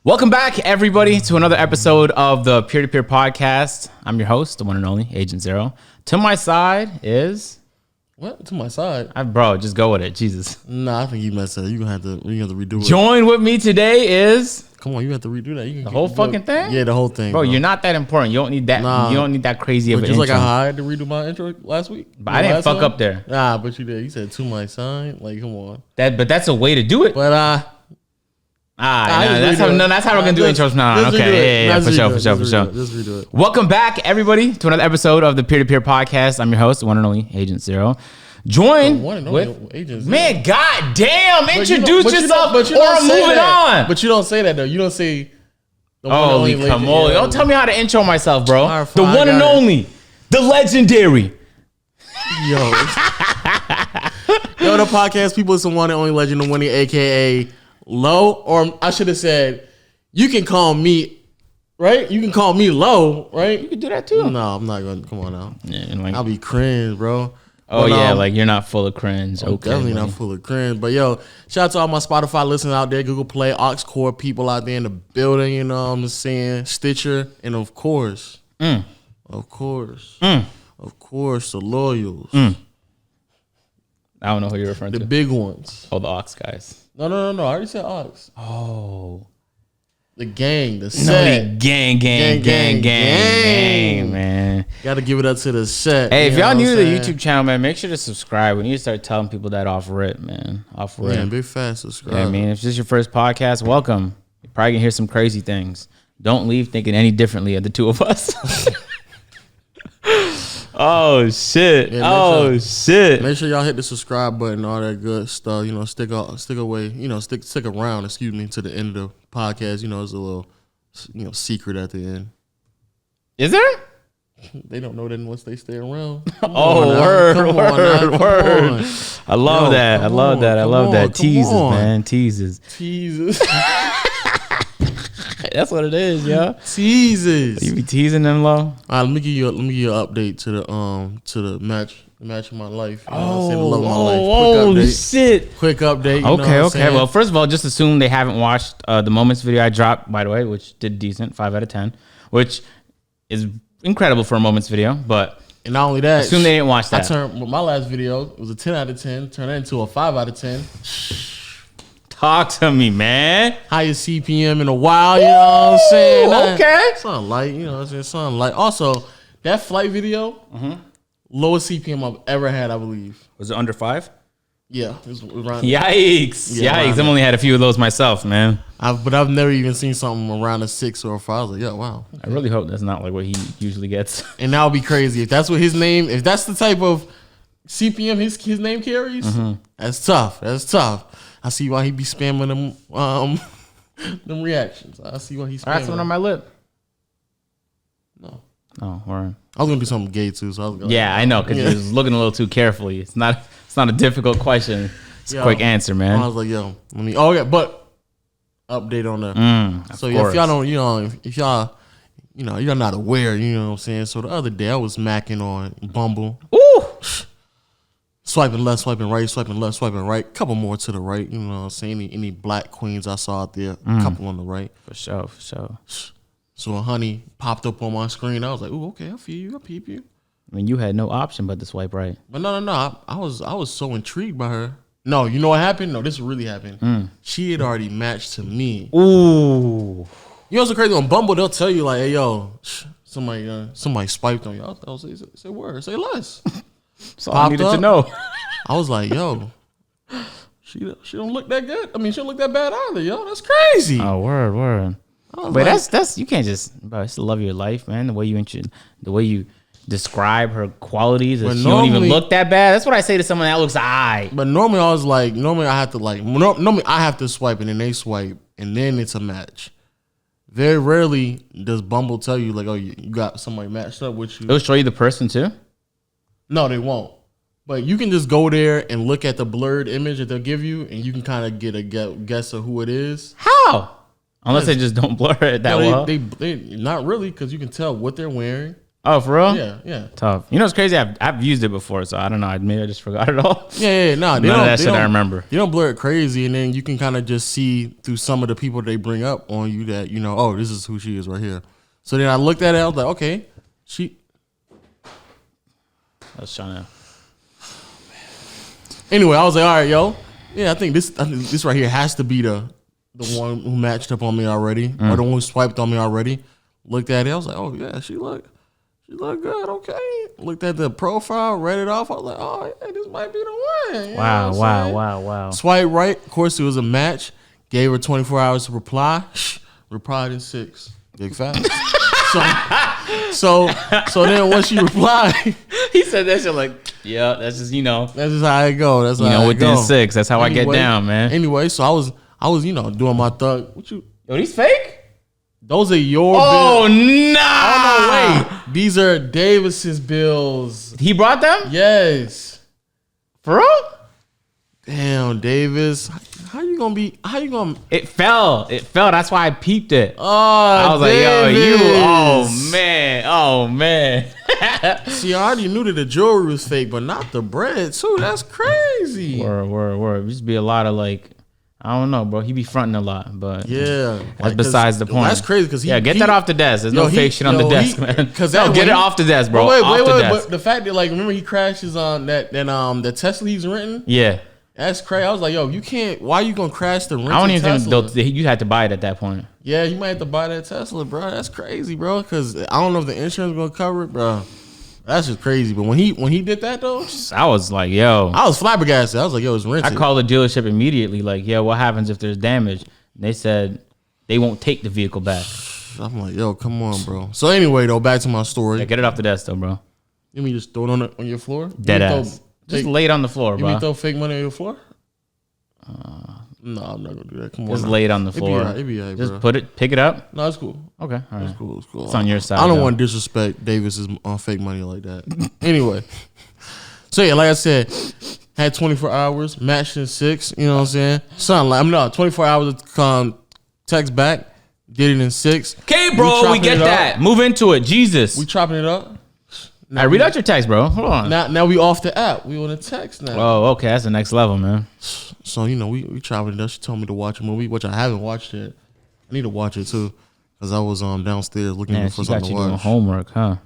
Welcome back, everybody, to another episode of the Peer-to-Peer Podcast. I'm your host, the one and only Agent Zero. To my side is... What? To my side? Bro, just go with it. Jesus. Nah, I think you messed up. You're going to have to redo it. Join with me today is... Come on, you have to redo that. The whole fucking thing? Yeah, the whole thing. Bro, you're not that important. You don't need that. Nah. You don't need that crazy of an just intro. like I had to redo my intro last week. But I didn't fuck up there. Nah, but you did. You said to my side. Like, come on. But that's a way to do it. But that's how we're gonna do intros now. Okay, yeah, for sure. Just redo it. Welcome back, everybody, to another episode of the Peer-to-Peer Podcast. I'm your host, the one and only Agent Zero. Join with Agent Zero. Man, goddamn, introduce yourself, or I'm moving on. But you don't say that though. You don't say. Holy come on! Don't tell me how to intro myself, bro. Right, the one and only, the legendary. Yo, the podcast people is the one and only legend, the one, aka Low, or I should have said, you can call me, right? You can call me Low, right? You can do that too. No, I'm not gonna. Come on now. Yeah, like, I'll be cringe, bro. Oh, but, yeah, like you're not full of cringe. Okay, definitely not full of cringe. But yo, shout out to all my Spotify listeners out there, Google Play, Aux Core people out there in the building. You know what I'm saying? Stitcher, and of course, the loyals. I don't know who you're referring to. The big ones. Oh, the Aux guys. No. I already said Aux. Oh. The gang, the set. No, gang, man. Gotta give it up to the set. Hey, if y'all new to the YouTube channel, man, make sure to subscribe. We need to start telling people that off rip, man. Off rip. Man, big fast subscribe. Yeah, I mean, if this is your first podcast, welcome. You're probably gonna hear some crazy things. Don't leave thinking any differently of the two of us. Oh shit! Yeah, Shit! Make sure y'all hit the subscribe button, all that good stuff. You know, stick away. You know, stick around. Excuse me, to the end of the podcast. You know, it's a little, secret at the end. Is there? They don't know that unless they stay around. Word. I love that. I love that. Teases, man. Teases. That's what it is, yo. Teases. You be teasing them, Low? All right, let me give you an update to the match of my life. The love of my life. Shit. Quick update. Okay. Well, first of all, just assume they haven't watched the Moments video I dropped, by the way, which did decent, 5 out of 10, which is incredible for a Moments video. But and not only that, assume they didn't watch that. I turned my last video. It was a 10 out of 10. Turned that into a 5 out of 10. Talk to me, man. Highest CPM in a while, you know what I'm saying? Okay. Something light, you know what I'm saying? Something light. Also, that flight video, lowest CPM I've ever had, I believe. Was it under 5? Yeah. It was around. Yikes. Yeah, I've only had a few of those myself, man. But I've never even seen something around a 6 or a 5. I was like, yeah, wow. Okay. I really hope that's not like what he usually gets. And that would be crazy. If that's what his name, if that's the type of CPM his name carries, that's tough. I see why he be spamming them reactions. I see why he's spamming. I got something on my lip. No. Oh, word. I was gonna do something gay too, so I was gonna. Yeah, I know, because you was looking a little too carefully. It's not a difficult question. It's a quick answer, man. I was like, yo, but update on that. So if y'all don't, if y'all, you're not aware, you know what I'm saying. So the other day I was macking on Bumble. Ooh. Swiping left, swiping right, swiping left, swiping right. Couple more to the right. You know what I'm saying? Any black queens I saw out there. Couple on the right. For sure. So a honey popped up on my screen. I was like, ooh, okay, I feel you. I peep you. I mean, you had no option but to swipe right. But no. I was so intrigued by her. No, you know what happened? No, this really happened. She had already matched to me. Ooh. You know what's so crazy? On Bumble, they'll tell you like, hey, yo, somebody swiped on you. I'll say word. Say less. That's all I needed to know. I was like, yo, she don't look that good. I mean, she don't look that bad either, yo. That's crazy. Oh, word. But that's you can't just, bro, it's the love of your life, man. The way you describe her qualities, she don't even look that bad. That's what I say to someone that looks aight. But normally I have to swipe and then they swipe and then it's a match. Very rarely does Bumble tell you like, oh, you got somebody matched up with you. It'll show you the person too? No, they won't. But you can just go there and look at the blurred image that they'll give you, and you can kind of get a guess of who it is. How? Unless they just don't blur it that well. They not really, because you can tell what they're wearing. Oh, for real? Yeah. Tough. You know, it's crazy. I've used it before, so I don't know. Maybe I just forgot it all. Yeah. No, none of that shit I remember. You don't blur it crazy, and then you can kind of just see through some of the people they bring up on you that oh, this is who she is right here. So then I looked at it. I was like, okay, she. I was trying to. Anyway, I was like, all right, yo, yeah, I think this right here has to be the one who matched up on me already, or the one who swiped on me already. Looked at it. I was like, oh yeah, she look good. Okay. Looked at the profile, read it off. I was like, oh, yeah, this might be the one. Wow. Swipe right. Of course, it was a match. Gave her 24 hours to reply. Replied in 6. Big facts. so then once she replied, he said that shit like, yeah, that's just That's just how it go. That's how within 6. That's how I get down, man. Anyway, so I was doing my thug. What you? Yo, these fake? Those are your bills. Oh, nah. Oh, no, wait. These are Davis's bills. He brought them? Yes. For real? Damn, Davis. How you gonna? It fell. That's why I peeped it. Oh, I was Davis. like, yo, oh, man. See, I already knew that the jewelry was fake, but not the bread, too. That's crazy. Word. Used to be a lot of like, I don't know, bro. He be fronting a lot, but yeah, that's besides the point. That's crazy because get that off the desk. There's no fake shit on the desk, man. Because get it off the desk, bro. Wait. Desk. But the fact that remember he crashes on the Tesla he's renting. Yeah, that's crazy. I was like, yo, you can't. Why you gonna crash the rental? I don't even Tesla? think you had to buy it at that point. Yeah, you might have to buy that Tesla, bro. That's crazy, bro. Because I don't know if the insurance gonna cover it, bro. That's just crazy. But when he did that though, I was like, yo, I was flabbergasted. I was like, yo, it's rented. I called the dealership immediately, like, yo, what happens if there's damage? And they said they won't take the vehicle back. I'm like, yo, come on, bro. So anyway, though, back to my story. Yeah, get it off the desk, though, bro. You mean just throw it on your floor? Dead ass. Just lay it on the floor, bro. You mean throw fake money on your floor? No, I'm not gonna do that. Come on. Just lay it on the floor. It'd be all right, just bro. pick it up. No, it's cool. Okay, all right. It's cool. It's cool. It's on your side. I don't want to disrespect Davis's fake money like that. Anyway, so yeah, like I said, had 24 hours, matched in 6. You know what I'm saying? Something like 24 hours to come, text back, did it in 6. Okay, bro, we get that. Move into it, Jesus. We chopping it up. I read out your text, bro. Hold on. Now we off the app. We on the text now. Oh, okay. That's the next level, man. So, we chopping it up. She told me to watch a movie, which I haven't watched yet. I need to watch it too. Because I was downstairs looking for something to watch. Doing homework, huh?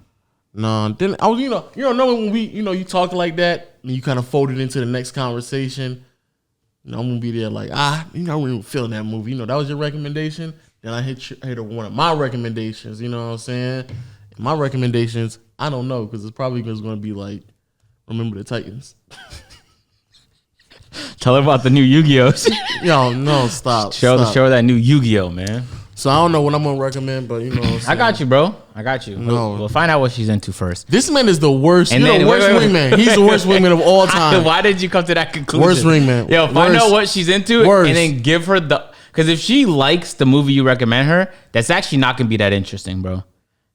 No, then I was, you know when we, you talk like that and you kind of fold it into the next conversation. I'm gonna be there like, we were feeling that movie. That was your recommendation. Then I hit one of my recommendations. You know what I'm saying? And my recommendations, I don't know, because it's probably going to be like, Remember the Titans. Tell her about the new Yu-Gi-Ohs. Yo, no, stop. Show that new Yu-Gi-Oh, man. So I don't know what I'm gonna recommend, but what I'm saying. I got you, bro. I got you. No. We'll find out what she's into first. This man is the worst. And the worst wingman. He's the worst wingman of all time. Why did you come to that conclusion? Worst wingman. Yo, find out what she's into and then give her the. Because if she likes the movie you recommend her, that's actually not gonna be that interesting, bro.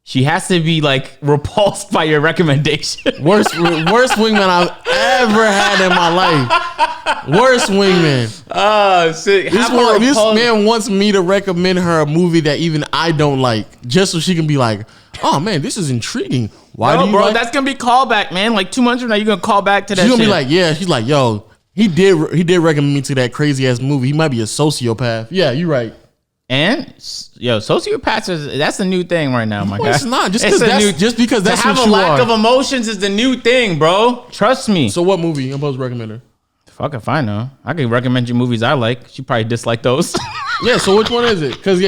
She has to be like repulsed by your recommendation. Worst wingman I've ever had in my life. Worst wingman. Oh shit! This man wants me to recommend her a movie that even I don't like, just so she can be like, "Oh man, this is intriguing." Why do you bro? That's gonna be callback, man. Like 2 months from now, you're gonna call back to that. She's gonna shit. be like, "Yeah." She's like, "Yo, he did recommend me to that crazy ass movie. He might be a sociopath." Yeah, you're right. And sociopaths that's the new thing right now, my guy. It's not just because that's to have what a you lack are. of emotions is the new thing, bro. Trust me. So what movie you supposed to recommend her? Fuck if I know. I can recommend you movies I like. She probably dislike those. Yeah. So which one is it? Because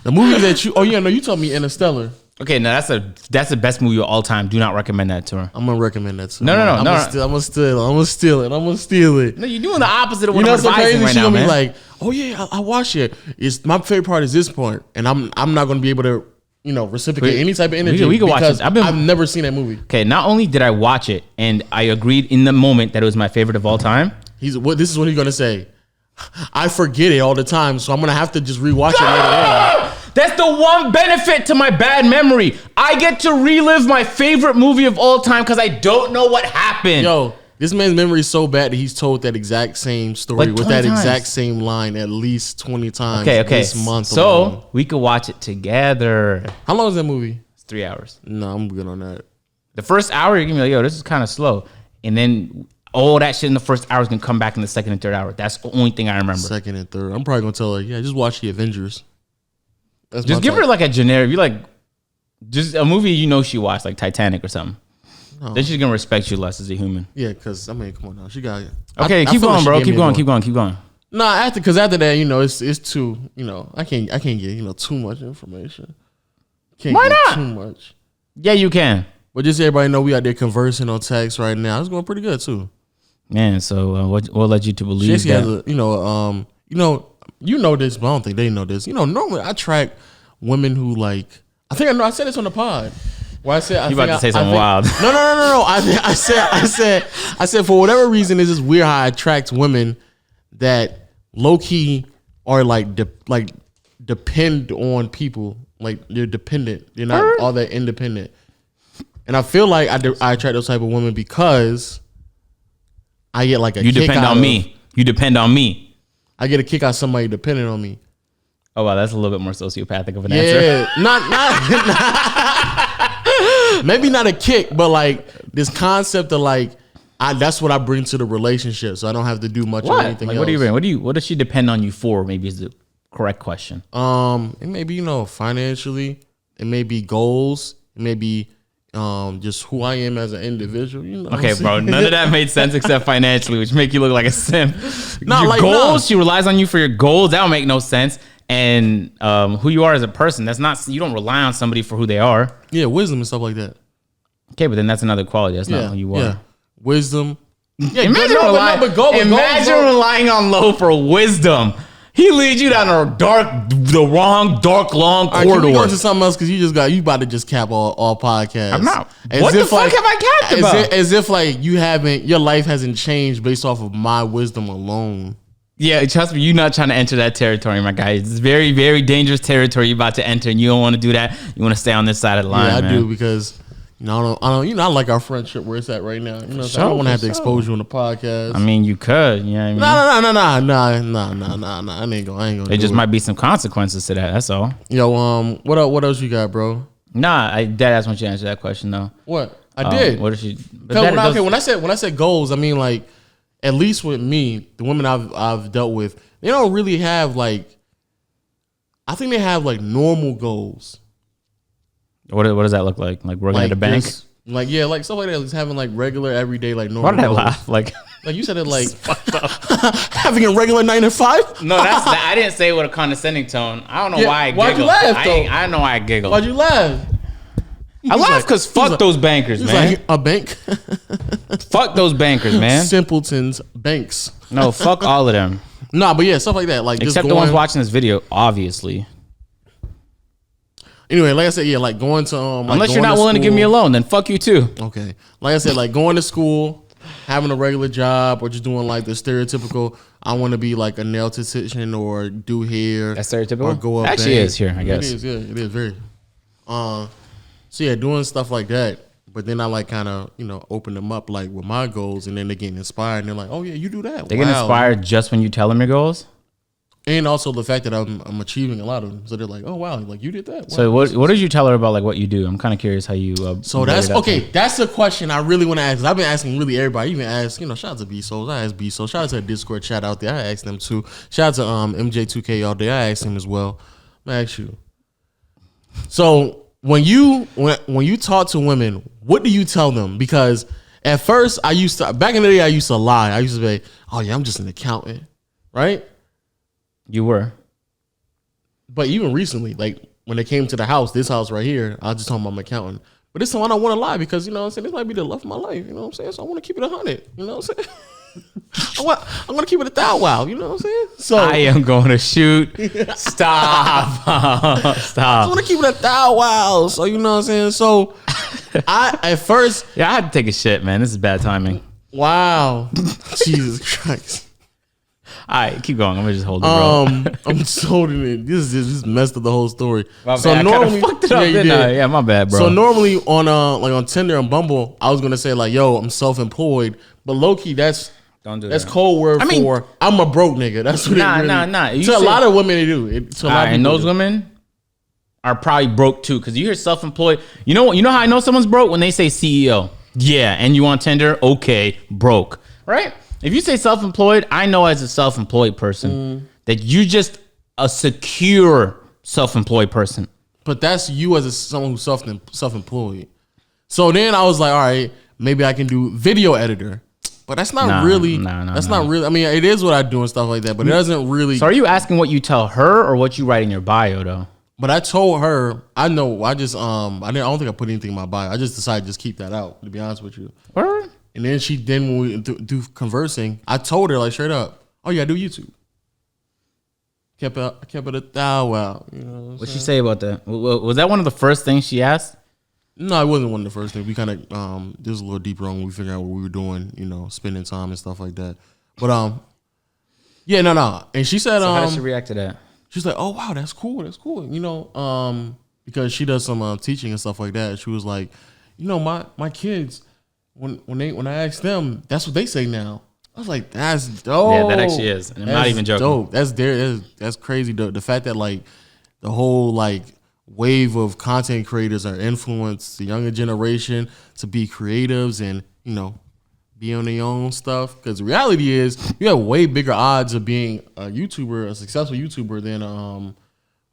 the movies that you. Oh yeah, no, you told me Interstellar. Okay, no, that's the best movie of all time. Do not recommend that to her. I'm gonna recommend that to her. No. I'm gonna steal it. No, you're doing the opposite of what I'm advising crazy? right She's now, gonna man. be like, oh yeah, I watched it. It's my favorite part is this part, and I'm not gonna be able to reciprocate any type of energy. We can watch it. I've never seen that movie. Okay, not only did I watch it, and I agreed in the moment that it was my favorite of all time. This is what he's gonna say. I forget it all the time, so I'm gonna have to just rewatch it later on. That's the one benefit to my bad memory. I get to relive my favorite movie of all time because I don't know what happened. Yo, this man's memory is so bad that he's told that exact same story with that exact same line at least 20 times Okay. this month So alone. we could watch it together. How long is that movie? It's 3 hours. No, I'm good on that. The first hour, you're gonna be like, yo, this is kind of slow. And then all that shit in the first hour is gonna come back in the second and third hour. That's the only thing I remember. Second and third. I'm probably gonna tell her, yeah, just watch the Avengers. Just give her like a generic, just a movie she watched, like Titanic or something. No. Then she's gonna respect you less as a human. Yeah, because come on now, she got it. Okay, keep going, bro. Keep going. Nah, because after that, it's too, I can't get too much information. Why not? Too much. Yeah, you can. But just so everybody know, we out there conversing on text right now. It's going pretty good too. Man, so what led you to believe that? Has you know this, but I don't think they know this. Normally I track women who like. I think I know. I said this on the pod. Where I said you about to say something wild. No. I said for whatever reason, it's just weird how I attract women that low key are depend on people. Like they're dependent. They're not all that independent. And I feel like I attract those type of women because I get like a you kick depend out on of, me. You depend on me. I get a kick out of somebody dependent on me. Oh wow, that's a little bit more sociopathic of an answer. Yeah, not maybe not a kick, but like this concept of like that's what I bring to the relationship, so I don't have to do much of anything else. What do you bring? What does she depend on you for? Maybe is the correct question. It may be financially, it may be goals, it may be just who I am as an individual. Okay, bro. None of that made sense except financially, which make you look like a simp. Goals. She relies on you for your goals. That don't make no sense. And who you are as a person. That's not. You don't rely on somebody for who they are. Yeah, wisdom and stuff like that. Okay, but then that's another quality. That's not who you are. Yeah. Wisdom. Yeah, imagine relying on Lo for wisdom. He leads you down the wrong dark long corridor. Can we go to something else? Because you about to just cap all podcasts. I'm not. What the fuck have I capped about? As if like your life hasn't changed based off of my wisdom alone. Yeah, trust me, you're not trying to enter that territory, my guy. It's very, very dangerous territory you're about to enter, and you don't want to do that. You want to stay on this side of the line. Yeah, I do because I don't. I like our friendship where it's at right now. I don't want to have to expose you on the podcast. I mean, you could. You know what I mean? No. I ain't gonna. There just might be some consequences to that. That's all. Yo, what else you got, bro? Nah, Deadass want you to answer that question though. What I did? What did she? When I said goals, I mean like. At least with me, the women I've dealt with, they don't really have like. I think they have like normal goals. What does that look like? Like working at a bank? Like stuff like that. Just having like regular everyday like normal. Why did I goals. laugh? Like you said it like having a regular 9 to 5. No, I didn't say it with a condescending tone. I don't know why I giggled. Why'd you laugh though? I don't know why I giggled. Why'd you laugh? I laugh because fuck those bankers, man. Like, a bank? Fuck those bankers, man. Simpletons, banks. No, fuck all of them. Nah, but yeah, stuff like that. Like except the ones watching this video, obviously. Anyway, like I said, yeah, like going to unless you're not willing to give me a loan, then fuck you too. Okay, like I said, like going to school, having a regular job, or just doing like the stereotypical. I want to be like a nail esthetician or do hair. That's stereotypical. Or go up. Actually, is here. I guess it is. Yeah, it is very. So yeah, doing stuff like that. But then I like kind of, open them up like with my goals, and then they get inspired and they're like, oh yeah, you do that. They get inspired just when you tell them your goals? And also the fact that I'm achieving a lot of them. So they're like, oh wow, like you did that. Wow. So what did you tell her about like what you do? I'm kind of curious how you so that's okay. That's the question I really want to ask. I've been asking really everybody. I even asked, shout out to B-Souls. I asked B-Souls. Shout out to the Discord chat out there. I asked them too. Shout out to MJ2K all day. I asked him as well. I'm gonna ask you. So when you talk to women, what do you tell them? Because at first back in the day I used to lie. I used to say, oh yeah, I'm just an accountant, right? You were. But even recently, like when they came to the house, this house right here, I was just talking about my accountant. But this time I don't want to lie because, you know what I'm saying, this might be the love of my life, you know what I'm saying? So I want to keep it 100, you know what I'm saying? I'm going to keep it 1,000, you know what I'm saying? So I am going to shoot. Stop. Stop. I want to keep it 1,000, so you know what I'm saying? So at first. Yeah, I had to take a shit, man. This is bad timing. Wow. Jesus Christ. All right, keep going. I'm gonna just hold it, bro. I'm just holding it. This is just messed up the whole story. So normally, I fucked it up, didn't I? Yeah, my bad, bro. So normally on Tinder and Bumble, I was gonna say like, "Yo, I'm self-employed," but low key, that's code word for I'm a broke nigga. That's what it really. Nah. To a lot of women, they do. And those women, are probably broke too. Because you hear self-employed. You know what? You know how I know someone's broke? When they say CEO. Yeah, and you on Tinder? Okay, broke. Right? If you say self-employed, I know as a self-employed person that you just a secure self-employed person. But that's you as someone who's self-employed. So then I was like, all right, maybe I can do video editor. But that's not really. That's not really. I mean, it is what I do and stuff like that, but it doesn't really. So are you asking what you tell her or what you write in your bio though? But I told her, I know. I just I don't think I put anything in my bio. I just decided to just keep that out. To be honest with you. Word? And then when we do conversing, I told her like straight up, oh yeah, I do YouTube. Kept it a thou out. You know what'd she say about that? Was that one of the first things she asked? No, it wasn't one of the first things. We kind of this was a little deeper on when we figured out what we were doing, spending time and stuff like that. But yeah, no. And she said, so how did she react to that? She's like, oh wow, that's cool, because she does some teaching and stuff like that. She was like, my kids, when I ask them, that's what they say now. I was like, that's dope. Yeah, that actually is. And I'm not even joking. Dope. That's crazy. The fact that like the whole like wave of content creators are influence the younger generation to be creatives and be on their own stuff. Because the reality is you have way bigger odds of being a successful YouTuber than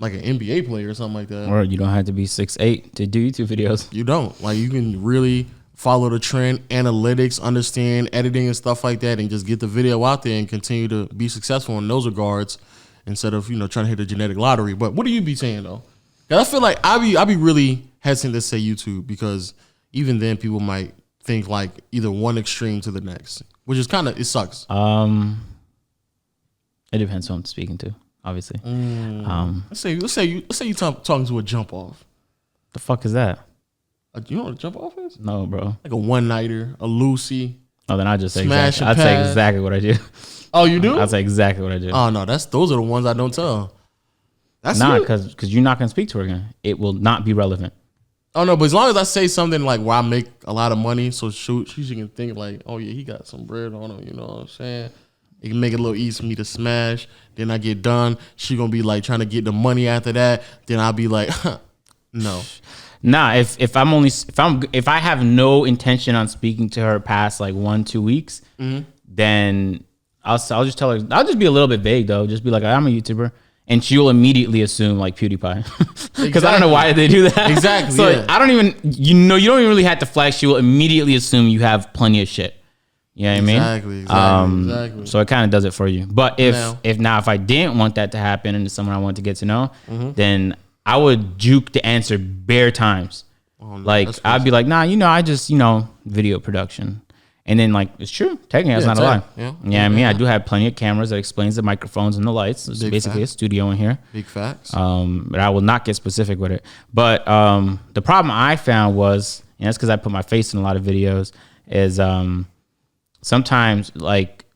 like an NBA player or something like that. Or you don't have to be 6'8" to do YouTube videos. You don't. Like you can really follow the trend, analytics, understand editing and stuff like that, and just get the video out there and continue to be successful in those regards instead of trying to hit a genetic lottery. But what do you be saying though? Cause I feel like I be really hesitant to say YouTube because even then people might think like either one extreme to the next, which is it sucks. It depends who I'm speaking to, obviously. Let's say you talking to a jump off. The fuck is that? You know what a jump off is? No, bro. Like a one nighter, a Lucy. Oh, then I just say I'd say exactly what I do. Oh, you do? I'd say exactly what I do. Oh no, those are the ones I don't tell. That's not because you're not gonna speak to her again. It will not be relevant. Oh no, but as long as I say something like where I make a lot of money, so she can think like, oh yeah, he got some bread on him. You know what I'm saying? It can make it a little easy for me to smash. Then I get done. She gonna be like trying to get the money after that. Then I'll be like, no. Nah, if I have no intention on speaking to her past like 1-2 weeks, then I'll just tell her. I'll just be a little bit vague though. Just be like, I'm a YouTuber. And she'll immediately assume like PewDiePie, because I don't know why they do that. Exactly. So I don't even, you don't even really have to flag. She will immediately assume you have plenty of shit. You know what I mean? Exactly. So it kind of does it for you. But if I didn't want that to happen and it's someone I want to get to know, then I would juke the answer bare times. Oh, no, like I'd be like, nah, I just video production. And then, like, it's true. Technically, that's not a lie. Yeah, I mean, I do have plenty of cameras that explains the microphones and the lights. It's basically a studio in here. Big facts. But I will not get specific with it. But the problem I found was, and that's because I put my face in a lot of videos, is sometimes, like,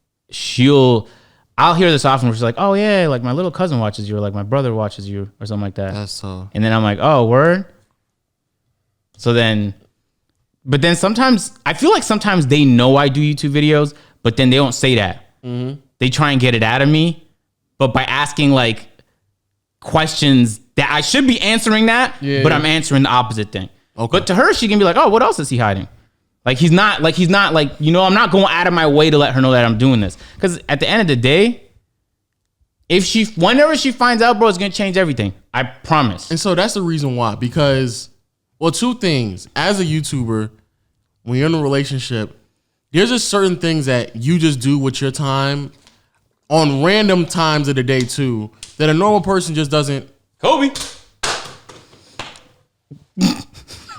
I'll hear this often where she's like, oh, yeah, like, my little cousin watches you, or, like, my brother watches you, or something like that. That's so. And then I'm like, oh, word? So then... But then sometimes, I feel like sometimes they know I do YouTube videos, but then they don't say that. They try and get it out of me, but by asking like questions that I should be answering that, but I'm answering the opposite thing. Okay. But to her, she can be like, oh, what else is he hiding? Like he's not like, I'm not going out of my way to let her know that I'm doing this. Because at the end of the day, whenever she finds out, bro, it's going to change everything. I promise. And so that's the reason why, because, well, two things. As a YouTuber, when you're in a relationship, there's just certain things that you just do with your time on random times of the day too, that a normal person just doesn't. Kobe.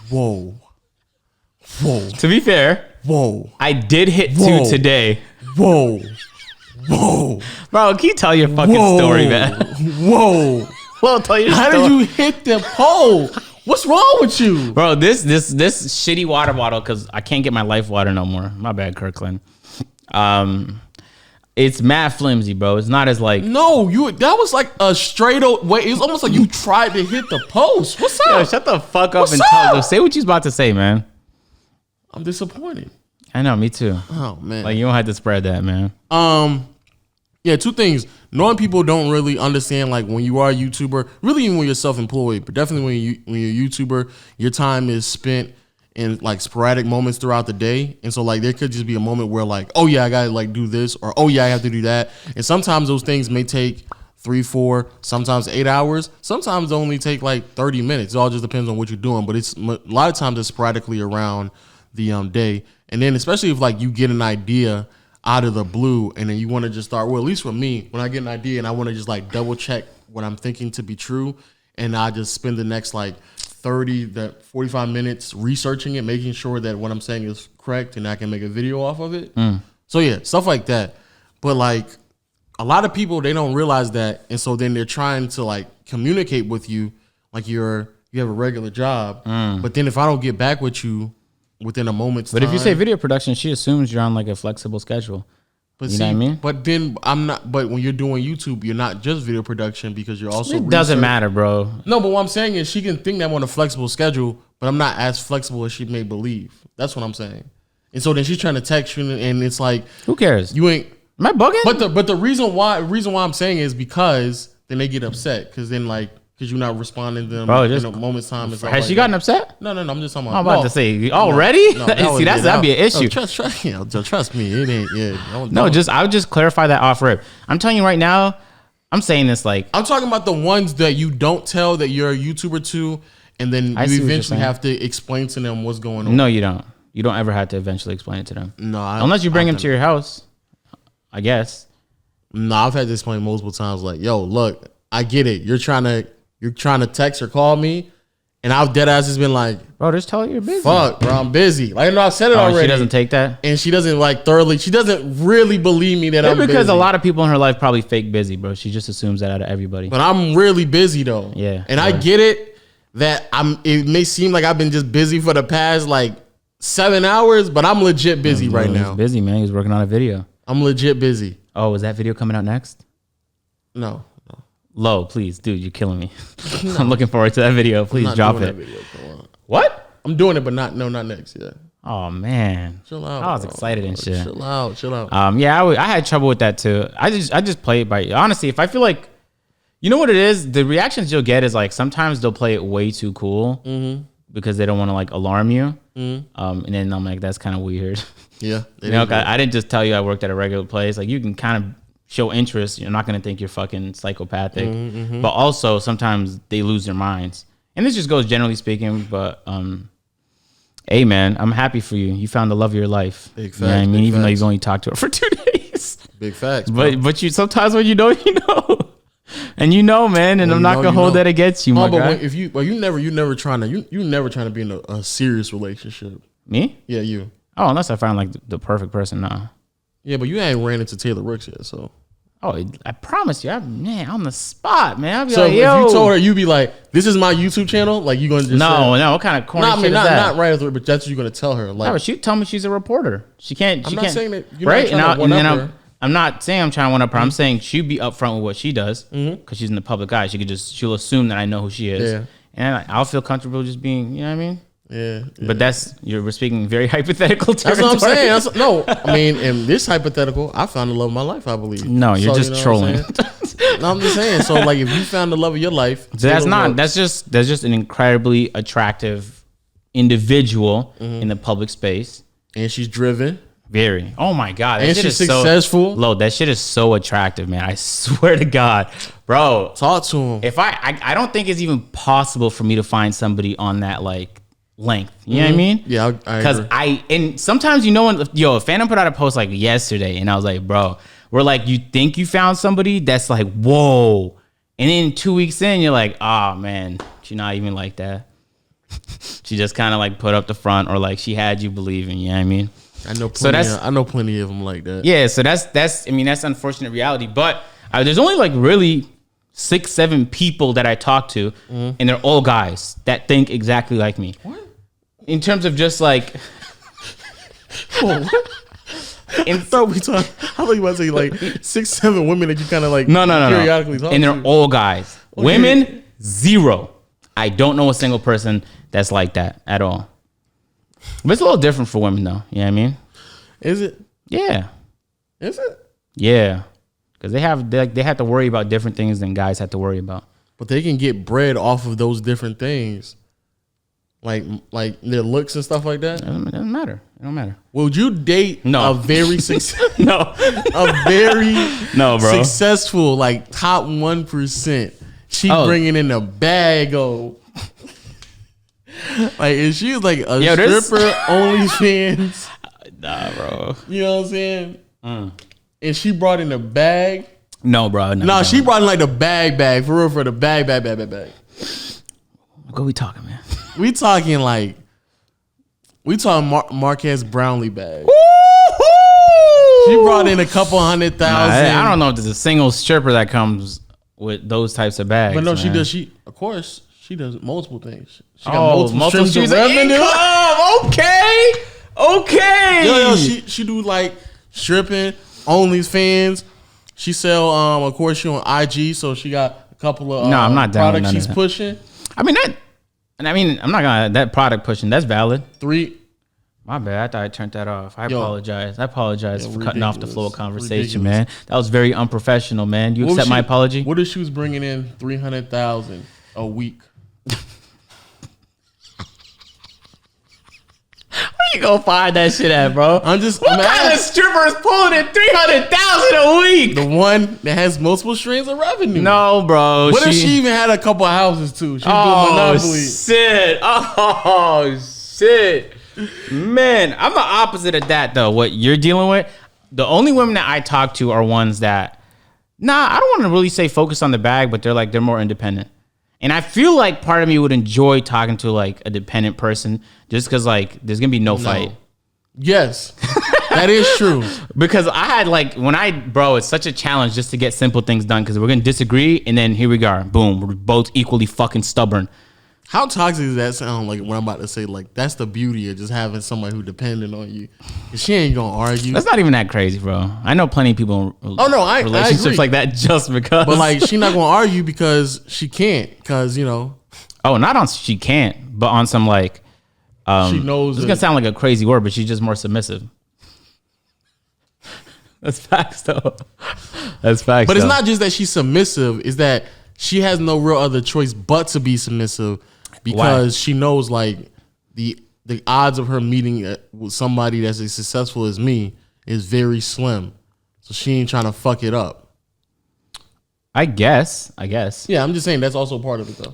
Whoa. To be fair, I did hit 2 today. Whoa. Bro, can you tell your fucking story, man? Well, tell your story. How did you hit the pole? What's wrong with you? Bro, this shitty water bottle, because I can't get my Life water no more. My bad, Kirkland. It's mad flimsy, bro. It's not as like... No, that was like a straight up way. It was almost like you tried to hit the post. What's up? Yo, shut the fuck up say what you're about to say, man. I'm disappointed. I know, me too. Oh, man. Like, you don't have to spread that, man. Yeah, two things. Knowing people don't really understand, like, when you are a YouTuber, really even when you're self-employed, but definitely when you're a YouTuber, your time is spent in like sporadic moments throughout the day. And so like there could just be a moment where like, oh yeah, I gotta like do this, or oh yeah, I have to do that. And sometimes those things may take 3, 4, sometimes 8 hours. Sometimes they only take like 30 minutes. It all just depends on what you're doing. But it's a lot of times it's sporadically around the day. And then especially if like you get an idea out of the blue and then you want to just start, well, at least for me, when I get an idea and I want to just like double check what I'm thinking to be true, and I just spend the next like 30 to 45 minutes researching it, making sure that what I'm saying is correct and I can make a video off of it. So yeah, stuff like that. But like a lot of people, they don't realize that. And so then they're trying to like communicate with you like you have a regular job. But then if I don't get back with you within a moment's time. But if you say video production, she assumes you're on like a flexible schedule. But you know what I mean? But then I'm not. But when you're doing YouTube, you're not just video production because you're also. It doesn't matter, bro. No, but what I'm saying is she can think that I'm on a flexible schedule, but I'm not as flexible as she may believe. That's what I'm saying. And so then she's trying to text you, and it's like, who cares? You ain't. Am I bugging? But the reason why I'm saying is because then they get upset because then like. Because you're not responding to them bro, in a moment's time. Has she gotten upset? No. I'm just talking about. I'm about to say already. See, that'd be an issue. Trust me, it ain't. Yeah. No, I would just clarify that off rip. I'm telling you right now. I'm saying this like I'm talking about the ones that you don't tell that you're a YouTuber to, and then you eventually have to explain to them what's going on. No, you don't. You don't ever have to eventually explain it to them. No, unless you bring them to your house, I guess. No, I've had to explain multiple times. Like, yo, look, I get it. You're trying to text or call me, and I've dead ass just been like, bro, just tell her you're busy. Fuck, bro, I'm busy. Like, no, I said it already. She doesn't take that, and she doesn't like thoroughly. She doesn't really believe me that I'm busy. Because a lot of people in her life probably fake busy, bro. She just assumes that out of everybody. But I'm really busy though. Yeah, and I get it that it may seem like I've been just busy for the past like 7 hours, but I'm legit busy right now. He's busy, man. He's working on a video. I'm legit busy. Oh, is that video coming out next? No. Low, please, dude, you're killing me. No. I'm looking forward to that video. Please drop it. What? I'm doing it, but not next yet. Oh man, chill out. I was excited and shit. Chill out. Yeah, I had trouble with that too. I just play it by honestly. If I feel like, you know what it is, the reactions you'll get is like sometimes they'll play it way too cool because they don't want to like alarm you. And then I'm like, that's kind of weird. Yeah, you know, I didn't just tell you I worked at a regular place. Like you can kind of show interest. You're not going to think you're fucking psychopathic, but also sometimes they lose their minds. And this just goes generally speaking, but hey man, I'm happy for you. You found the love of your life. Big facts. You know what I mean, even though you've only talked to her for 2 days. Big facts. Bro. But you sometimes when you know, and you know, man. And I'm not gonna hold that against you, my guy. If you never trying to be in a serious relationship. Me? Yeah, you. Oh, unless I find like the perfect person now. Yeah, but you ain't ran into Taylor Rooks yet, so. Oh, I promise you, man, on the spot, man. I'll be so like, yo. If you told her, you'd be like, "This is my YouTube channel." Like you gonna just no, what kind of corny shit is that? Not right after, but that's what you're gonna tell her. Like, no, she tell me she's a reporter. She can't. I'm not saying that. You're right, I'm not saying I'm trying to one up her. I'm saying she'd be upfront with what she does because she's in the public eye. She'll assume that I know who she is, and I'll feel comfortable just being, you know what I mean. Yeah. But we're speaking very hypothetical territory. That's what I'm saying. No, I mean, in this hypothetical, I found the love of my life, I believe. No, you're just trolling. No, I'm just saying. So, like, if you found the love of your life, that's just an incredibly attractive individual in the public space, and she's driven. Very. Oh my god. And she's successful. That shit is so attractive, man. I swear to God, bro. Talk to him. If I don't think it's even possible for me to find somebody on that like length. You know what I mean? Yeah, because and sometimes when Phantom put out a post like yesterday, and I was like, bro, we're like, you think you found somebody that's like, whoa, and then 2 weeks in, you're like, oh man, she's not even like that. She just kind of like put up the front, or like she had you believing. You know what I mean? I know plenty of them like that. Yeah, so that's unfortunate reality. But there's only like really 6-7 people that I talk to, and they're all guys that think exactly like me. What? In terms of just like, what? I thought you about to say like 6-7 women that you kind of like periodically talk to. And they're all guys. Okay. Women, 0. I don't know a single person that's like that at all. But it's a little different for women though. You know what I mean? Is it? Yeah. Is it? Yeah. because they have to worry about different things than guys have to worry about. But they can get bread off of those different things, like their looks and stuff like that. It doesn't matter. It don't matter. Would you date a very no bro, successful like top 1%? She bringing in a bag of. Like, if she was like a stripper, OnlyFans. Nah, bro. You know what I'm saying? And she brought in a bag. No, bro. No, she brought in like the bag for real, for the bag. What we talking, man? We talking Marquez Brownlee bag. Woo-hoo! She brought in a couple $100,000. I don't know if there's a single stripper that comes with those types of bags. But no, man. Of course, she does multiple things. She got multiple streams of revenue. Okay. Yo, she do like stripping, OnlyFans. She sell, of course, she on IG, so she got a couple of I'm not down products she's pushing. I'm not gonna that product pushing. That's valid. 3. My bad. I thought I turned that off. I apologize for cutting off the flow of conversation, ridiculous. man. That was very unprofessional, man. You accept my apology? What if she was bringing in $300,000 a week? Where you gonna find that shit at, bro? What kind of stripper is pulling in $300,000 a week? The one that has multiple streams of revenue. No, bro. What if she even had a couple of houses too? She's doing Monopoly. Shit. Man, I'm the opposite of that though. What you're dealing with, the only women that I talk to are ones that, I don't want to really say focus on the bag, but they're more independent. And I feel like part of me would enjoy talking to like a dependent person just because like there's gonna be no fight. Yes, that is true. Because I had it's such a challenge just to get simple things done because we're gonna disagree and then here we go. Boom, we're both equally fucking stubborn. How toxic does that sound? Like what I'm about to say, like that's the beauty of just having somebody who dependent on you. She ain't gonna argue. That's not even that crazy, bro. I know plenty of people in relationships like that just because. But like she not gonna argue because she can't. Because not on she can't, but on some like. She knows. It's gonna sound like a crazy word, but she's just more submissive. That's facts, though. That's facts. But it's not just that she's submissive; it's that she has no real other choice but to be submissive because she knows like the odds of her meeting with somebody that's as successful as me is very slim. So she ain't trying to fuck it up. I guess. Yeah, I'm just saying that's also part of it, though.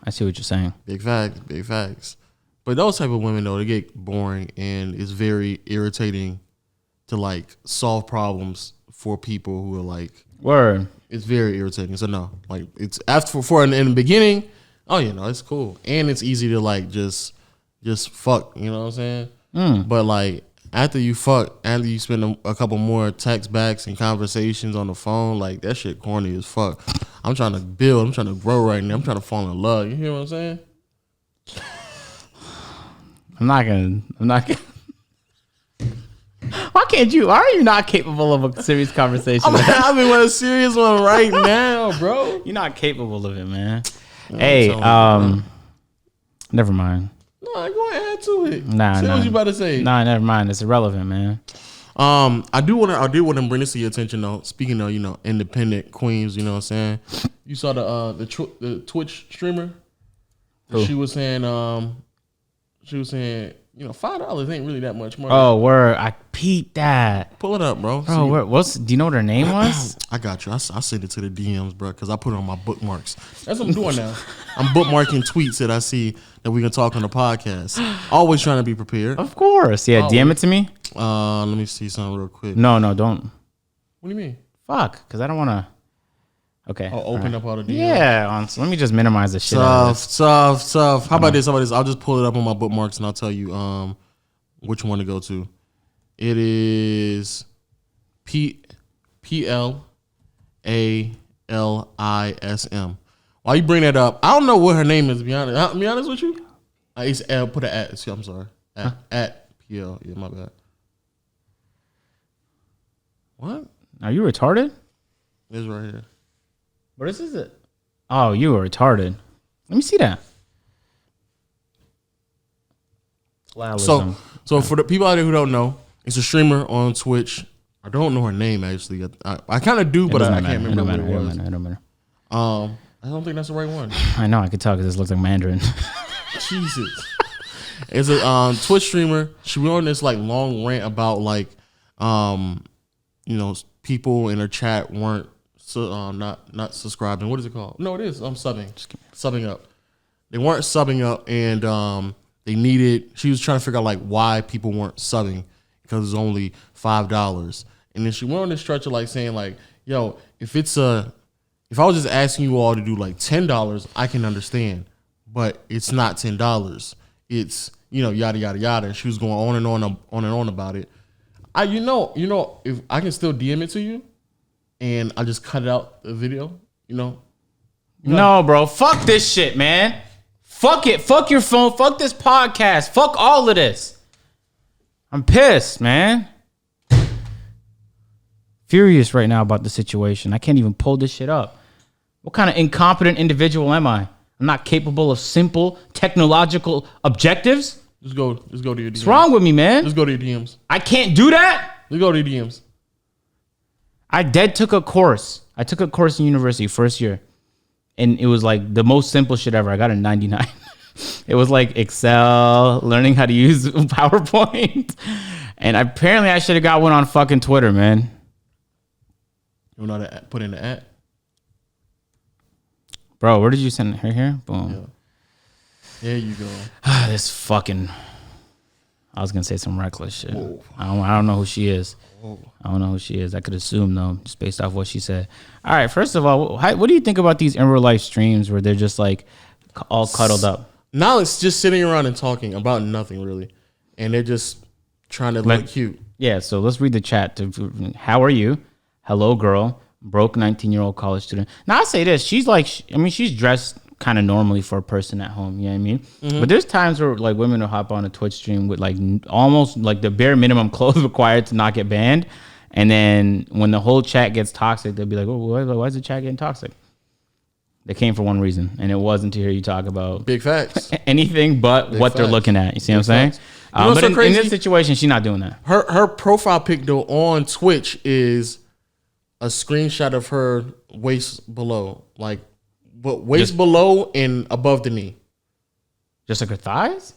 I see what you're saying. Big facts. But those type of women, though, they get boring and it's very irritating to like solve problems for people who are like. Word. It's very irritating. So no, like it's after in the beginning. Oh, it's cool and it's easy to like just fuck. You know what I'm saying? But like after you spend a couple more text backs and conversations on the phone, like that shit corny as fuck. I'm trying to build. I'm trying to grow right now. I'm trying to fall in love. You hear what I'm saying? I'm not gonna. Why can't you? Why are you not capable of a serious conversation? I'm having a serious one right now, bro. You're not capable of it, man. Hey, never mind. No, I'm going to add to it. Nah. What you about to say? Nah, never mind. It's irrelevant, man. I do want to bring this to your attention though. Speaking of, independent queens, you know what I'm saying? You saw the Twitch streamer? Who? She was saying $5 ain't really that much more. Oh, word. I peeped that. Pull it up, bro. Bro, do you know what her name was? I got you. I send it to the DMs, bro, because I put it on my bookmarks. That's what I'm doing now. I'm bookmarking tweets that I see that we can talk on the podcast. Always trying to be prepared. Of course. Yeah, DM it to me. Let me see something real quick. No, don't. What do you mean? Fuck, because I don't want to. Okay. I'll open up all the DMs. Yeah, so let me just minimize the shit. Tough. How about this? I'll just pull it up on my bookmarks and I'll tell you which one to go to. It is PLALISM. While you bring that up, I don't know what her name is. To be honest with you, it's put an at. I'm sorry, at PL. Yeah, my bad. What? Are you retarded? It's right here. What is it? Oh, you are retarded. Let me see that. So for the people out there who don't know, it's a streamer on Twitch. I don't know her name actually. I kind of do, but I can't remember what it was. It don't matter. I don't think that's the right one. I know. I could tell because this looks like Mandarin. Jesus. It's a Twitch streamer. She went on this like long rant about like, people in her chat weren't not subscribing. What is it called? No, it is. I'm subbing up. They weren't subbing up, and they needed. She was trying to figure out like why people weren't subbing because it's only $5. And then she went on this stretch of like saying like, yo, if I was just asking you all to do like $10, I can understand, but it's not $10. It's yada yada yada. And she was going on and on about it. If I can still DM it to you, and I just cut it out the video, No, bro. Fuck this shit, man. Fuck it. Fuck your phone. Fuck this podcast. Fuck all of this. I'm pissed, man. Furious right now about the situation. I can't even pull this shit up. What kind of incompetent individual am I? I'm not capable of simple technological objectives. Just go to your DMs. What's wrong with me, man? Just go to your DMs. I can't do that? Just go to your DMs. I took a course. I took a course in university first year. And it was like the most simple shit ever. I got a 99. It was like Excel, learning how to use PowerPoint. And apparently I should have got one on fucking Twitter, man. You know how to put in the ad? Bro, where did you send her here? Boom. Yeah. There you go. This fucking... I was going to say some reckless shit. I don't know who she is. I don't know who she is. I could assume, though, just based off what she said. All right, first of all, what do you think about these in real life streams where they're just like all cuddled up? Now it's just sitting around and talking about nothing, really. And they're just trying to look cute. Yeah, so let's read the chat. How are you? Hello, girl. Broke 19-year-old college student. Now, I'll say this. She's dressed kind of normally for a person at home. You know what I mean? Mm-hmm. But there's times where like women will hop on a Twitch stream with like almost like the bare minimum clothes required to not get banned. And then when the whole chat gets toxic, they'll be like, oh, why is the chat getting toxic? They came for one reason, and it wasn't to hear you talk about big facts, anything but big what facts. They're looking at. You see what I'm saying? But in this situation, she's not doing that. Her profile pic though on Twitch is a screenshot of her waist below, like waist below and above the knee, just like her thighs,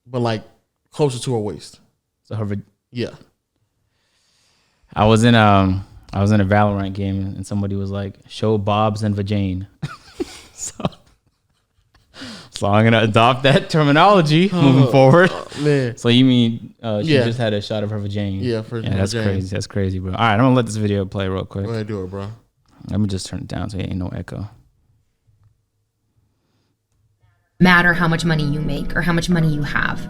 but like closer to her waist. So yeah. I was in a Valorant game and somebody was like, "Show Bobs and Vagine." So I'm gonna adopt that terminology moving forward. Man. So you mean she just had a shot of her vagina? Yeah, that's crazy. That's crazy, bro. All right, I'm gonna let this video play real quick. Go ahead, do it, bro. Let me just turn it down so it ain't no echo. Matter how much money you make or how much money you have.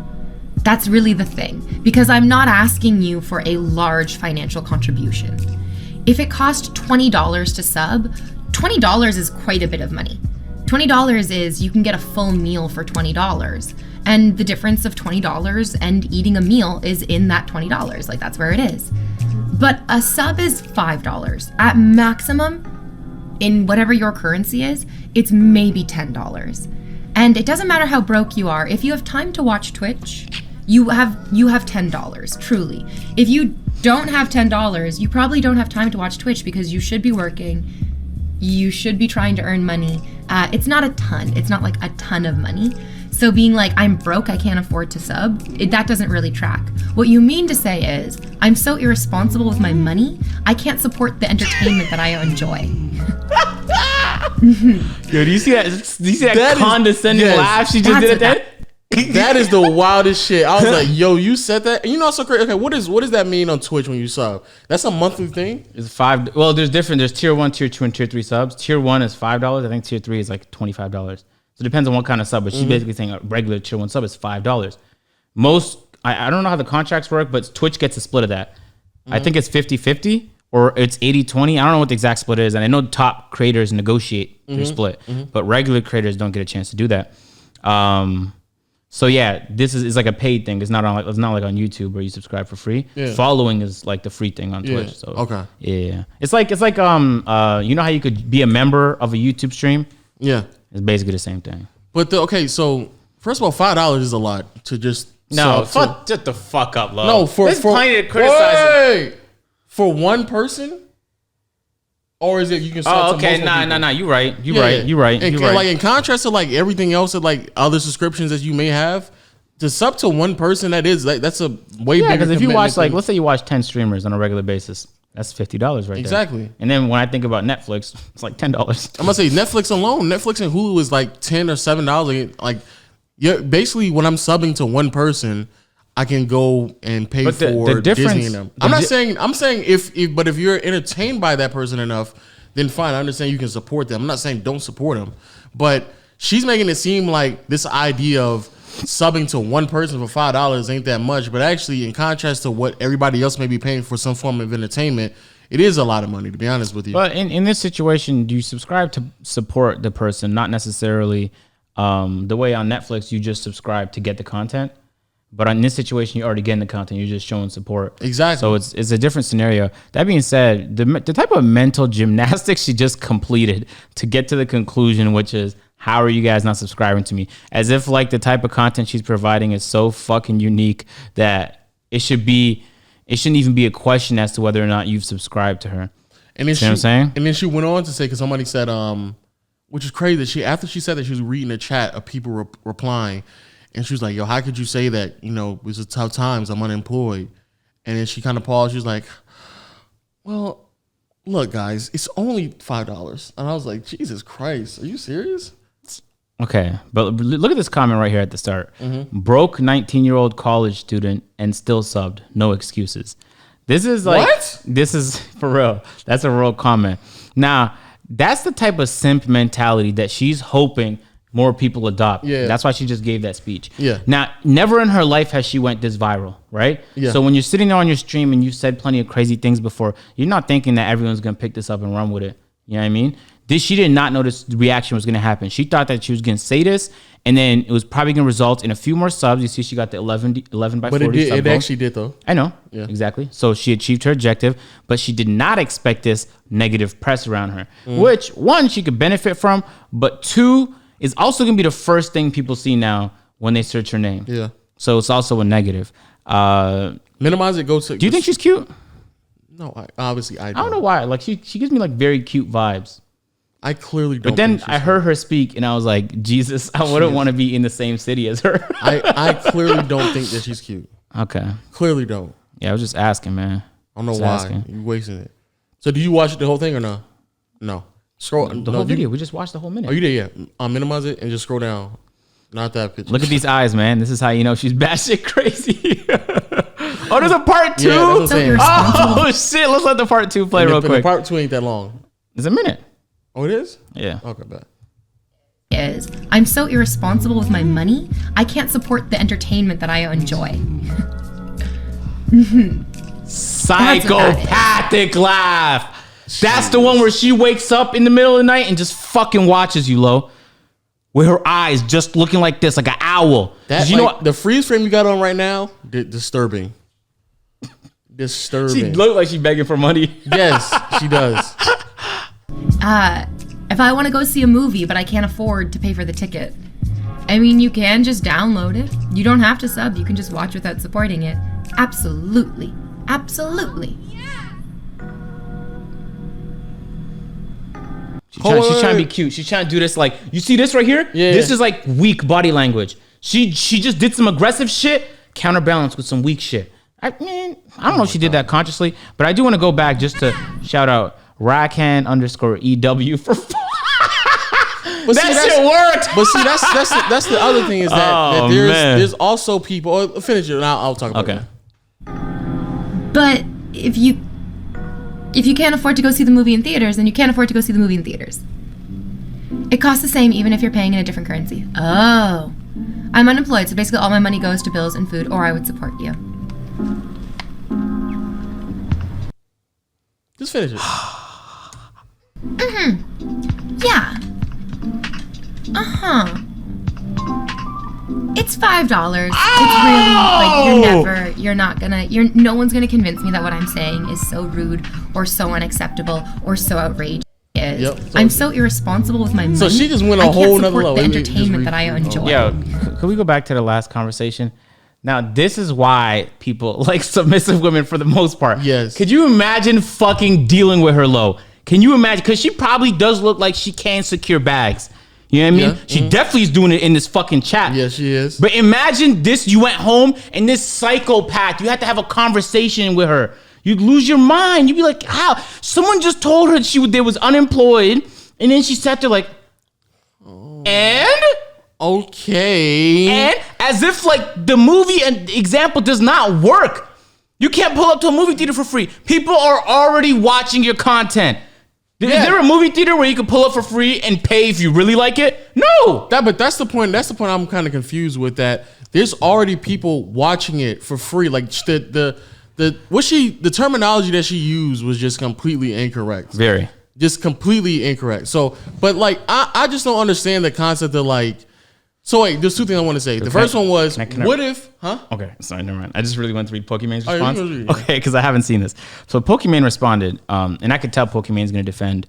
That's really the thing, because I'm not asking you for a large financial contribution. If it cost $20 to sub, $20 is quite a bit of money. $20 is you can get a full meal for $20. And the difference of $20 and eating a meal is in that $20. Like, that's where it is. But a sub is $5. At maximum, in whatever your currency is, it's maybe $10. And it doesn't matter how broke you are. If you have time to watch Twitch, you have $10, truly. If you don't have $10, you probably don't have time to watch Twitch because you should be working. You should be trying to earn money. It's not a ton. It's not like a ton of money. So being like, I'm broke, I can't afford to sub, that doesn't really track. What you mean to say is, I'm so irresponsible with my money, I can't support the entertainment that I enjoy. Yo, do you see that? Do you see that condescending laugh she just did at that? That is the wildest shit. I was like, yo, you said that? And you know, so crazy. Okay, what does that mean on Twitch when you sub? That's a monthly thing? It's $5. Well, there's tier 1, tier 2, and tier 3 subs. Tier 1 is $5. I think tier 3 is like $25. So it depends on what kind of sub, but she's basically saying a regular tier 1 sub is $5. Most, I don't know how the contracts work, but Twitch gets a split of that. I think it's 50-50 or it's 80-20. I don't know what the exact split is. And I know top creators negotiate their split, but regular creators don't get a chance to do that. So yeah, this is like a paid thing. It's not like on YouTube where you subscribe for free. Yeah. Following is like the free thing on Twitch. So okay. Yeah. It's like you know how you could be a member of a YouTube stream? Yeah. It's basically the same thing. But so first of all, $5 is a lot to just shut the fuck up, love. No, for plenty to criticize. Wait! for one person? Or is it you can sub Oh, to okay. multiple people? Nah. You're right. You're right. And like in contrast to like everything else that like other subscriptions that you may have, to sub to one person that's a way bigger. Because if you watch let's say you watch 10 streamers on a regular basis, that's $50 right there. Exactly. And then when I think about Netflix, it's like $10. I'm gonna say Netflix alone, Netflix and Hulu is like $10 or $7. Like, basically when I'm subbing to one person, I can go and pay for Disney and them. I'm saying if you're entertained by that person enough, then fine. I understand you can support them. I'm not saying don't support them, but she's making it seem like this idea of subbing to one person for $5 ain't that much. But actually, in contrast to what everybody else may be paying for some form of entertainment, it is a lot of money, to be honest with you. But in this situation, do you subscribe to support the person, not necessarily the way on Netflix you just subscribe to get the content? But in this situation, you're already getting the content. You're just showing support. Exactly. So it's a different scenario. That being said, the type of mental gymnastics she just completed to get to the conclusion, which is, how are you guys not subscribing to me? As if like the type of content she's providing is so fucking unique that it shouldn't even be a question as to whether or not you've subscribed to her. And then what I'm saying? And then she went on to say, because somebody said, which is crazy, after she said that, she was reading the chat of people replying. And she was like, yo, how could you say that? You know, it was a tough times. I'm unemployed. And then she kind of paused. She was like, well, look, guys, it's only $5. And I was like, Jesus Christ, are you serious? Okay, but look at this comment right here at the start. Mm-hmm. Broke 19-year-old college student and still subbed. No excuses. This is like, what? This is for real. That's a real comment. Now, that's the type of simp mentality that she's hoping more people adopt. Yeah. That's why she just gave that speech. Yeah. Now, never in her life has she went this viral, right? Yeah. So when you're sitting there on your stream and you've said plenty of crazy things before, you're not thinking that everyone's going to pick this up and run with it. You know what I mean? She did not know this reaction was going to happen. She thought that she was going to say this, and then it was probably going to result in a few more subs. You see, she got the 11 by 40 But sub it goal. actually did, though. I know. Yeah. Exactly. So she achieved her objective, but she did not expect this negative press around her, which, one, she could benefit from, but two, is also going to be the first thing people see now when they search her name. Yeah. So it's also a negative. Minimize it. Go to. Do you think she's cute? No, obviously I don't. I don't know why. Like she gives me like very cute vibes. I clearly don't. But then think I heard her speak, and I was like, Jesus, I wouldn't want to be in the same city as her. I clearly don't think that she's cute. Okay. Clearly don't. Yeah, I was just asking, man. I don't know why. You're wasting it. So do you watch the whole thing or no? No. Scroll the whole video. We just watched the whole minute. Oh, you did? Yeah. Minimize it and just scroll down. Not that picture. Look at these eyes, man. This is how you know she's batshit crazy. Oh, there's a part 2? Yeah, that's what I'm saying. Oh, shit. Let's let the part 2 play real quick. Part 2 ain't that long. It's a minute. Oh, it is? Yeah. Okay, bet. Is I'm so irresponsible with my money, I can't support the entertainment that I enjoy. Psychopathic laugh. That's the one where she wakes up in the middle of the night and just fucking watches you, Lo. With her eyes just looking like this, like an owl. That, you know what? The freeze frame you got on right now, disturbing. Disturbing. She looked like she's begging for money. Yes, she does. If I want to go see a movie, but I can't afford to pay for the ticket, I mean, you can just download it. You don't have to sub. You can just watch without supporting it. Absolutely. Absolutely. She's trying to be cute. She's trying to do this like, you see this right here? Yeah. This is like weak body language. She just did some aggressive shit, counterbalanced with some weak shit. I don't know if she did that consciously, but I do want to go back just to shout out Rakan_EW for that shit worked. But see, that's the other thing is that there's also people. Oh, finish it, and I'll talk about it. But if you can't afford to go see the movie in theaters, then you can't afford to go see the movie in theaters. It costs the same even if you're paying in a different currency. Oh, I'm unemployed, so basically all my money goes to bills and food, or I would support you. Just finish it. Yeah. It's $5. It's really like no one's gonna convince me that what I'm saying is so rude or so unacceptable or so outrageous. Yep, I'm so irresponsible with my money. So she just went a whole nother level. The entertainment that I enjoy. Yo, could we go back to the last conversation? Now, this is why people like submissive women for the most part. Yes. Could you imagine fucking dealing with her low? Can you imagine? Because she probably does look like she can secure bags. You know what I mean? She definitely is doing it in this fucking chat. Yeah, she is. But imagine this, you went home and this psychopath, you had to have a conversation with her. You'd lose your mind. You'd be like, how? Someone just told her they was unemployed. And then she sat there like, and? Okay. And as if like the movie and example does not work. You can't pull up to a movie theater for free. People are already watching your content. Is there a movie theater where you can pull up for free and pay if you really like it? No. But that's the point. That's the point I'm kind of confused with. That there's already people watching it for free. Like the terminology that she used was just completely incorrect. Very. Just completely incorrect. So, but like I just don't understand the concept of like. So wait, there's two things I want to say. The first one was, what if, huh? Okay, sorry, never mind. I just really went to read Pokemon's Oh, response. Okay, because I haven't seen this. So Pokemon responded, and I could tell Pokemon's going to defend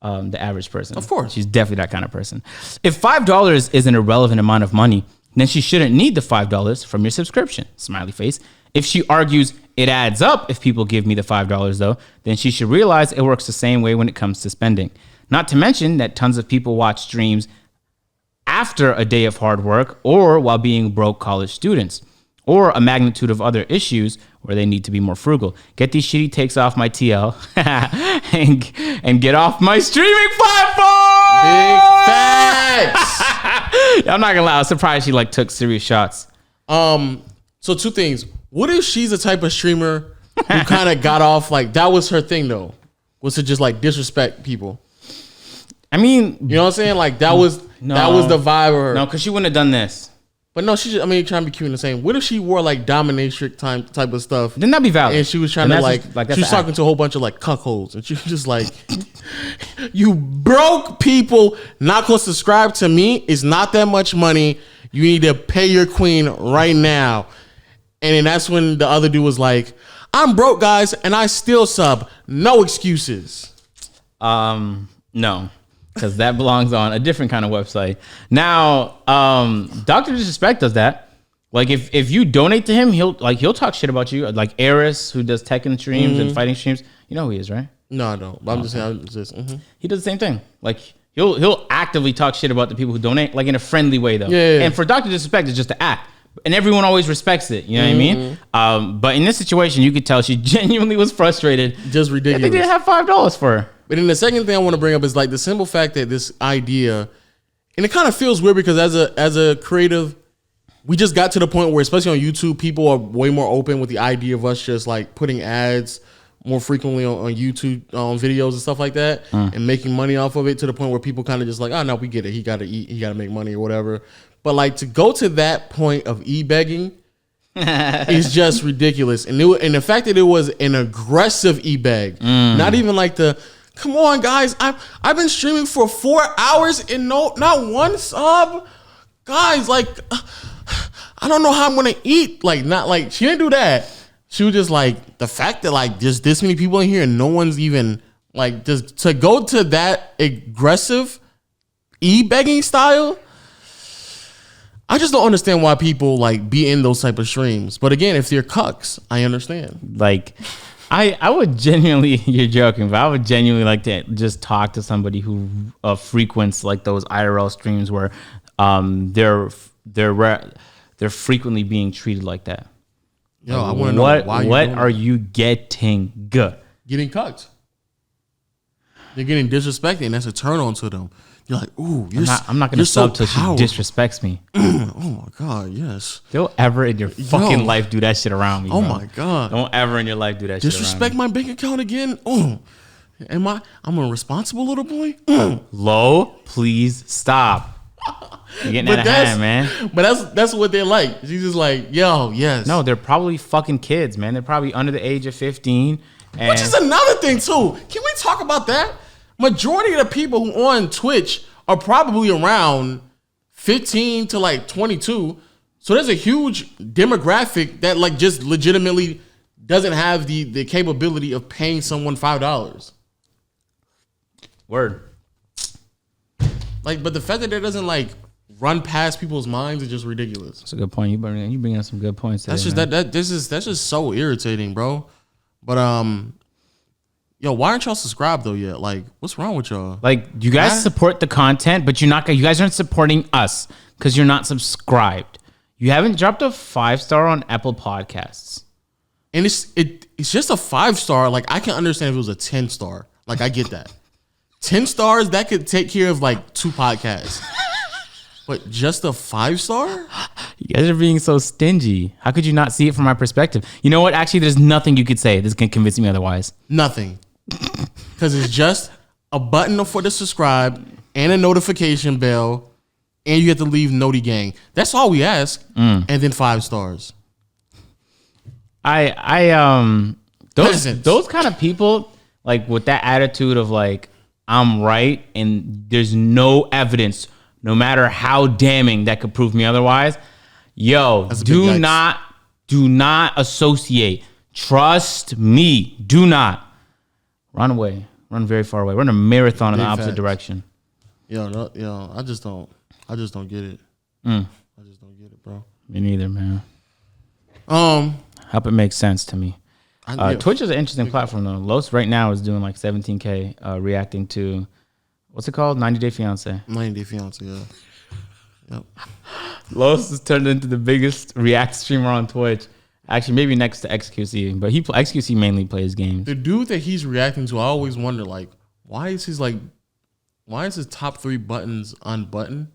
the average person. Of course. She's definitely that kind of person. If $5 is an irrelevant amount of money, then she shouldn't need the $5 from your subscription. Smiley face. If she argues it adds up if people give me the $5 though, then she should realize it works the same way when it comes to spending. Not to mention that tons of people watch streams after a day of hard work or while being broke college students or a magnitude of other issues where they need to be more frugal. Get these shitty takes off my TL and get off my streaming platform. Big facts. I'm not gonna lie, I was surprised she like took serious shots. So two things. What if she's the type of streamer who kind of got off like that was her thing though, was to just like disrespect people? I mean, you know what I'm saying? Like that was the vibe of her. No, because she wouldn't have done this. But no, she just, I mean, trying to be cute and the same. What if she wore like dominatrix type of stuff? Then that'd be valid. And she was trying to like she was talking to a whole bunch of like cuckolds, and she was just like, "You broke people not gonna subscribe to me. It's not that much money. You need to pay your queen right now." And then that's when the other dude was like, "I'm broke, guys, and I still sub. No excuses." No. Because that belongs on a different kind of website. Now, Dr. Disrespect does that. Like if you donate to him, he'll talk shit about you. Like Eris, who does Tekken streams and fighting streams. You know who he is, right? No, I don't. But I'm just saying. He does the same thing. Like he'll actively talk shit about the people who donate, like in a friendly way though. Yeah. And for Dr. Disrespect, it's just to act. And everyone always respects it. You know what I mean? But in this situation, you could tell she genuinely was frustrated. Just ridiculous. They didn't have $5 for her. But then the second thing I want to bring up is like the simple fact that this idea, and it kind of feels weird because as a creative, we just got to the point where, especially on YouTube, people are way more open with the idea of us just like putting ads more frequently on YouTube videos and stuff like that, and making money off of it to the point where people kind of just like, oh no, we get it. He got to eat. He got to make money or whatever. But like to go to that point of e-begging is just ridiculous. And the fact that it was an aggressive e-beg, not even like come on, guys. I've been streaming for 4 hours and not one sub. Guys, like, I don't know how I'm gonna eat. Like, not like she didn't do that. She was just like the fact that like there's this many people in here and no one's even like just to go to that aggressive e-begging style. I just don't understand why people like be in those type of streams. But again, if they're cucks, I understand. Like, I would genuinely, you're joking, but I would genuinely like to just talk to somebody who frequents like those IRL streams where they're frequently being treated like that. Yo, I want to know why. What are you getting? Getting cucked. They're getting disrespected, and that's a turn on to them. You're like, ooh, I'm not gonna sub till she disrespects me. Oh my god, yes. Don't ever in your fucking life do that shit around me. Oh bro. My god. Don't ever in your life do that Disrespect shit around my bank account again? Oh. I'm a responsible little boy? Low, please stop. You're getting out of hand, man. But that's what they're like. She's just like, yo, yes. No, they're probably fucking kids, man. They're probably under the age of 15. Which is another thing too. Can we talk about that? Majority of the people who on Twitch are probably around 15 to like 22. So there's a huge demographic that like just legitimately doesn't have the capability of paying someone $5. Word. Like, but the fact that there doesn't like run past people's minds is just ridiculous. That's a good point. You bring up some good points. That's today, just that's just so irritating, bro. But yo, why aren't y'all subscribed though yet? Like, what's wrong with y'all? Like, you guys support the content, but you guys aren't supporting us because you're not subscribed. You haven't dropped a 5-star on Apple Podcasts. And it's just a 5-star. Like, I can understand if it was a 10-star. Like, I get that. 10 stars, that could take care of like 2 podcasts. But just a 5-star? You guys are being so stingy. How could you not see it from my perspective? You know what? Actually, there's nothing you could say that's going to convince me otherwise. Nothing. Because it's just a button for the subscribe and a notification bell, and you have to leave Noti Gang. That's all we ask. And then 5 stars. Those kind of people, like with that attitude of like, I'm right and there's no evidence, no matter how damning that could prove me otherwise. Yo, do not associate. Trust me. Do not. Run away. Run very far away. Run a marathon in the opposite direction. Yo, I just don't get it. I just don't get it, bro. Me neither, man. Hope it makes sense to me. Twitch is an interesting platform though. Los right now is doing like 17K reacting to, what's it called? 90 Day Fiance. 90 Day Fiance, yeah. Yep. Los has turned into the biggest React streamer on Twitch. Actually, maybe next to XQC, but XQC mainly plays games. The dude that he's reacting to, I always wonder, like, why is his top 3 buttons unbuttoned?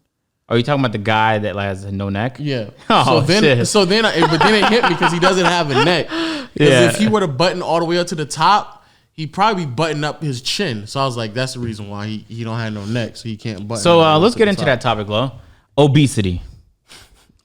Are you talking about the guy that has no neck? Yeah. Oh, shit. But then it hit me because he doesn't have a neck. Because if he were to button all the way up to the top, he'd probably button up his chin. So I was like, that's the reason why he don't have no neck, so he can't button. So let's get into that topic, Lo. Obesity.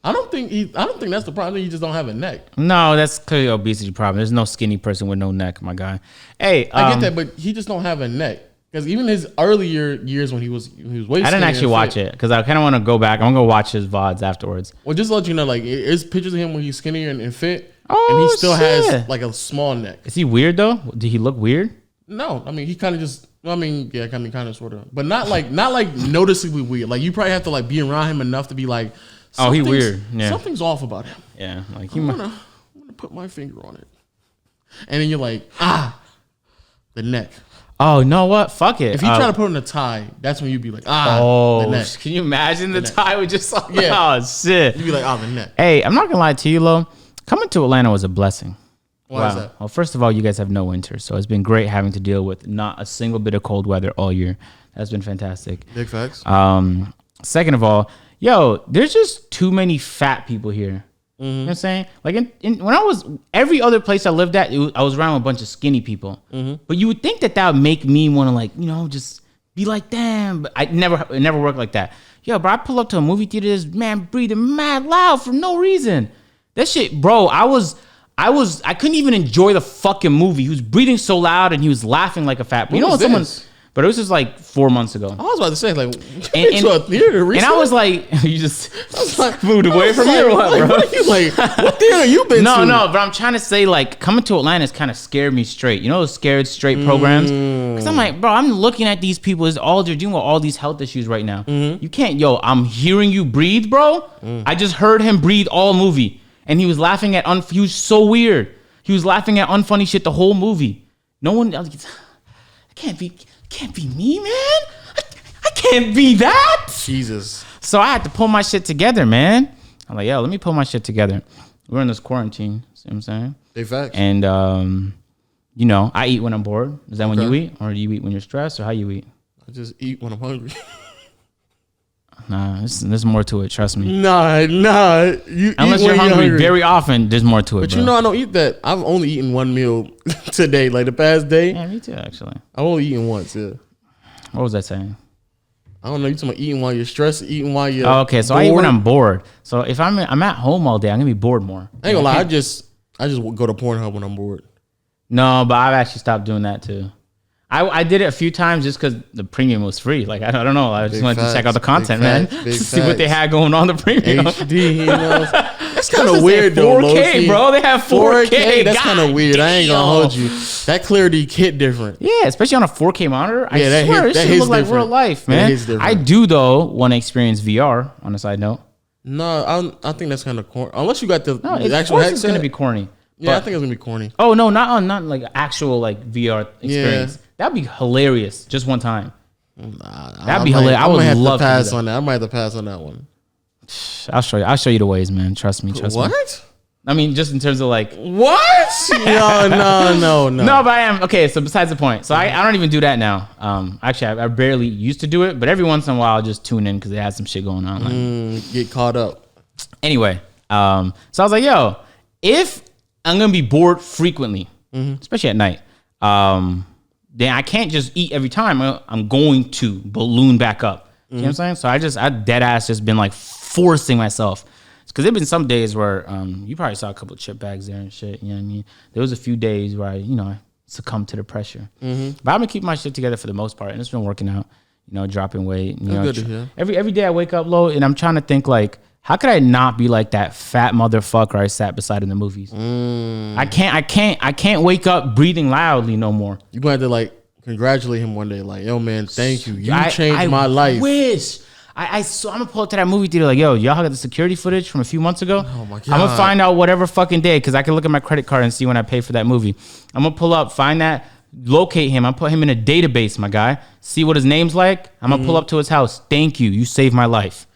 I don't think that's the problem. He just don't have a neck. No, that's clearly an obesity problem. There's no skinny person with no neck, my guy. Hey, I get that, but he just don't have a neck. Because even his earlier years when he was way, I didn't actually watch it because I kind of want to go back. I'm gonna go watch his VODs afterwards. Well, just to let you know, like, there's pictures of him when he's skinnier and fit, and he still has like a small neck. Is he weird though? Did he look weird? No, I mean he kind of just. I mean, yeah, kind of sort of, but not like noticeably weird. Like you probably have to like be around him enough to be like, oh, he weird. Yeah, something's off about him. Yeah, like I'm gonna put my finger on it, and then you're like, the neck. Oh, you know what? Fuck it. If you try to put on a tie, that's when you'd be like, the neck. Can you imagine the tie would just like, oh, shit. You'd be like, the neck. Hey, I'm not going to lie to you, Lo. Coming to Atlanta was a blessing. Why is that? Well, first of all, you guys have no winter, so it's been great having to deal with not a single bit of cold weather all year. That's been fantastic. Big facts. Second of all, yo, there's just too many fat people here. You know what I'm saying? Like when I was, every other place I lived at, I was around with a bunch of skinny people. But you would think that would make me want to like, just be like them. But it never worked like that. Yo, bro, I pull up to a movie theater, this man breathing mad loud for no reason. That shit, bro, I couldn't even enjoy the fucking movie. He was breathing so loud and he was laughing like a fat. You know when someone's. But it was just like 4 months ago. I was about to say, like, and I was like, you just moved away from here or what, bro? What are you like? What theater you been to? No, but I'm trying to say, like, coming to Atlanta has kind of scared me straight. You know those scared straight programs? Because I'm like, bro, I'm looking at these people. They're dealing with all these health issues right now. You can't, I'm hearing you breathe, bro. I just heard him breathe all movie. And he was laughing at, he was so weird. He was laughing at unfunny shit the whole movie. No one, I can't be me, man. I can't be that. Jesus. So I had to pull my shit together, man. I'm like, yo, let me pull my shit together. We're in this quarantine. See what I'm saying? Big facts. And, I eat when I'm bored. Is that when you eat? Or do you eat when you're stressed? Or how you eat? I just eat when I'm hungry. Nah, there's more to it. Trust me. Nah. Unless you're hungry very often, there's more to it. But I don't eat that. I've only eaten one meal today, like the past day. Yeah, me too, actually. I've only eaten once, yeah. What was that saying? I don't know. You talking about eating while you're stressed, eating while you're okay, so bored? I eat when I'm bored. So if I'm at home all day, I'm gonna be bored more. I ain't gonna lie. I just go to Pornhub when I'm bored. No, but I've actually stopped doing that too. I did it a few times just because the premium was free. Like, I don't know. I just wanted to check out the content, man. See what they had going on the premium. HD, you know. That's kind of They weird, though. 4K, bro. They have 4K. That's kind of weird. I ain't gonna hold you. That clarity hit different. Yeah, especially on a 4K monitor. I that swear, hits- this that shit hits look like different. real life, That man. hits different. I do though want to experience VR. On a side note, No, I think that's kind of corny. Unless you got the it's actual headset. it's gonna be corny. Yeah, I But- think it's gonna be corny. Oh no, not like actual like VR experience. Yeah. That'd be hilarious. Just one time. Nah, That'd be hilarious. I would have love to to do pass that. on that. I might have to pass on that one. I'll show you. I'll show you the ways, man. Trust me. Trust me. What? I mean, just in terms of like. What? No. No, but I am okay. So besides the point, so I don't even do that now. Actually, I barely used to do it, but every once in a while I'll just tune in because they had some shit going on. Like, Get caught up. anyway, so I was like, yo, if I'm gonna be bored frequently, especially at night, then I can't just eat every time. I'm going to balloon back up. You know what I'm saying? So I dead ass just been like forcing myself. Because there've been some days where you probably saw a couple of chip bags there and shit. You know what I mean? There was a few days where I succumbed to the pressure. But I've been keeping my shit together for the most part, and it's been working out. Dropping weight. Good to hear. Every day I wake up low, and I'm trying to think like, how could I not be like that fat motherfucker I sat beside in the movies? I can't wake up breathing loudly no more. You gonna have to like congratulate him one day, like, yo, man, thank you. You changed my life. Wish. I'm gonna pull up to that movie theater like, yo, y'all got the security footage from a few months ago? Oh my God. I'm gonna find out whatever fucking day, because I can look at my credit card and see when I paid for that movie. I'm gonna pull up, find that, locate him. I put him in a database, my guy. See what his name's like. I'm gonna pull up to his house. Thank you. You saved my life.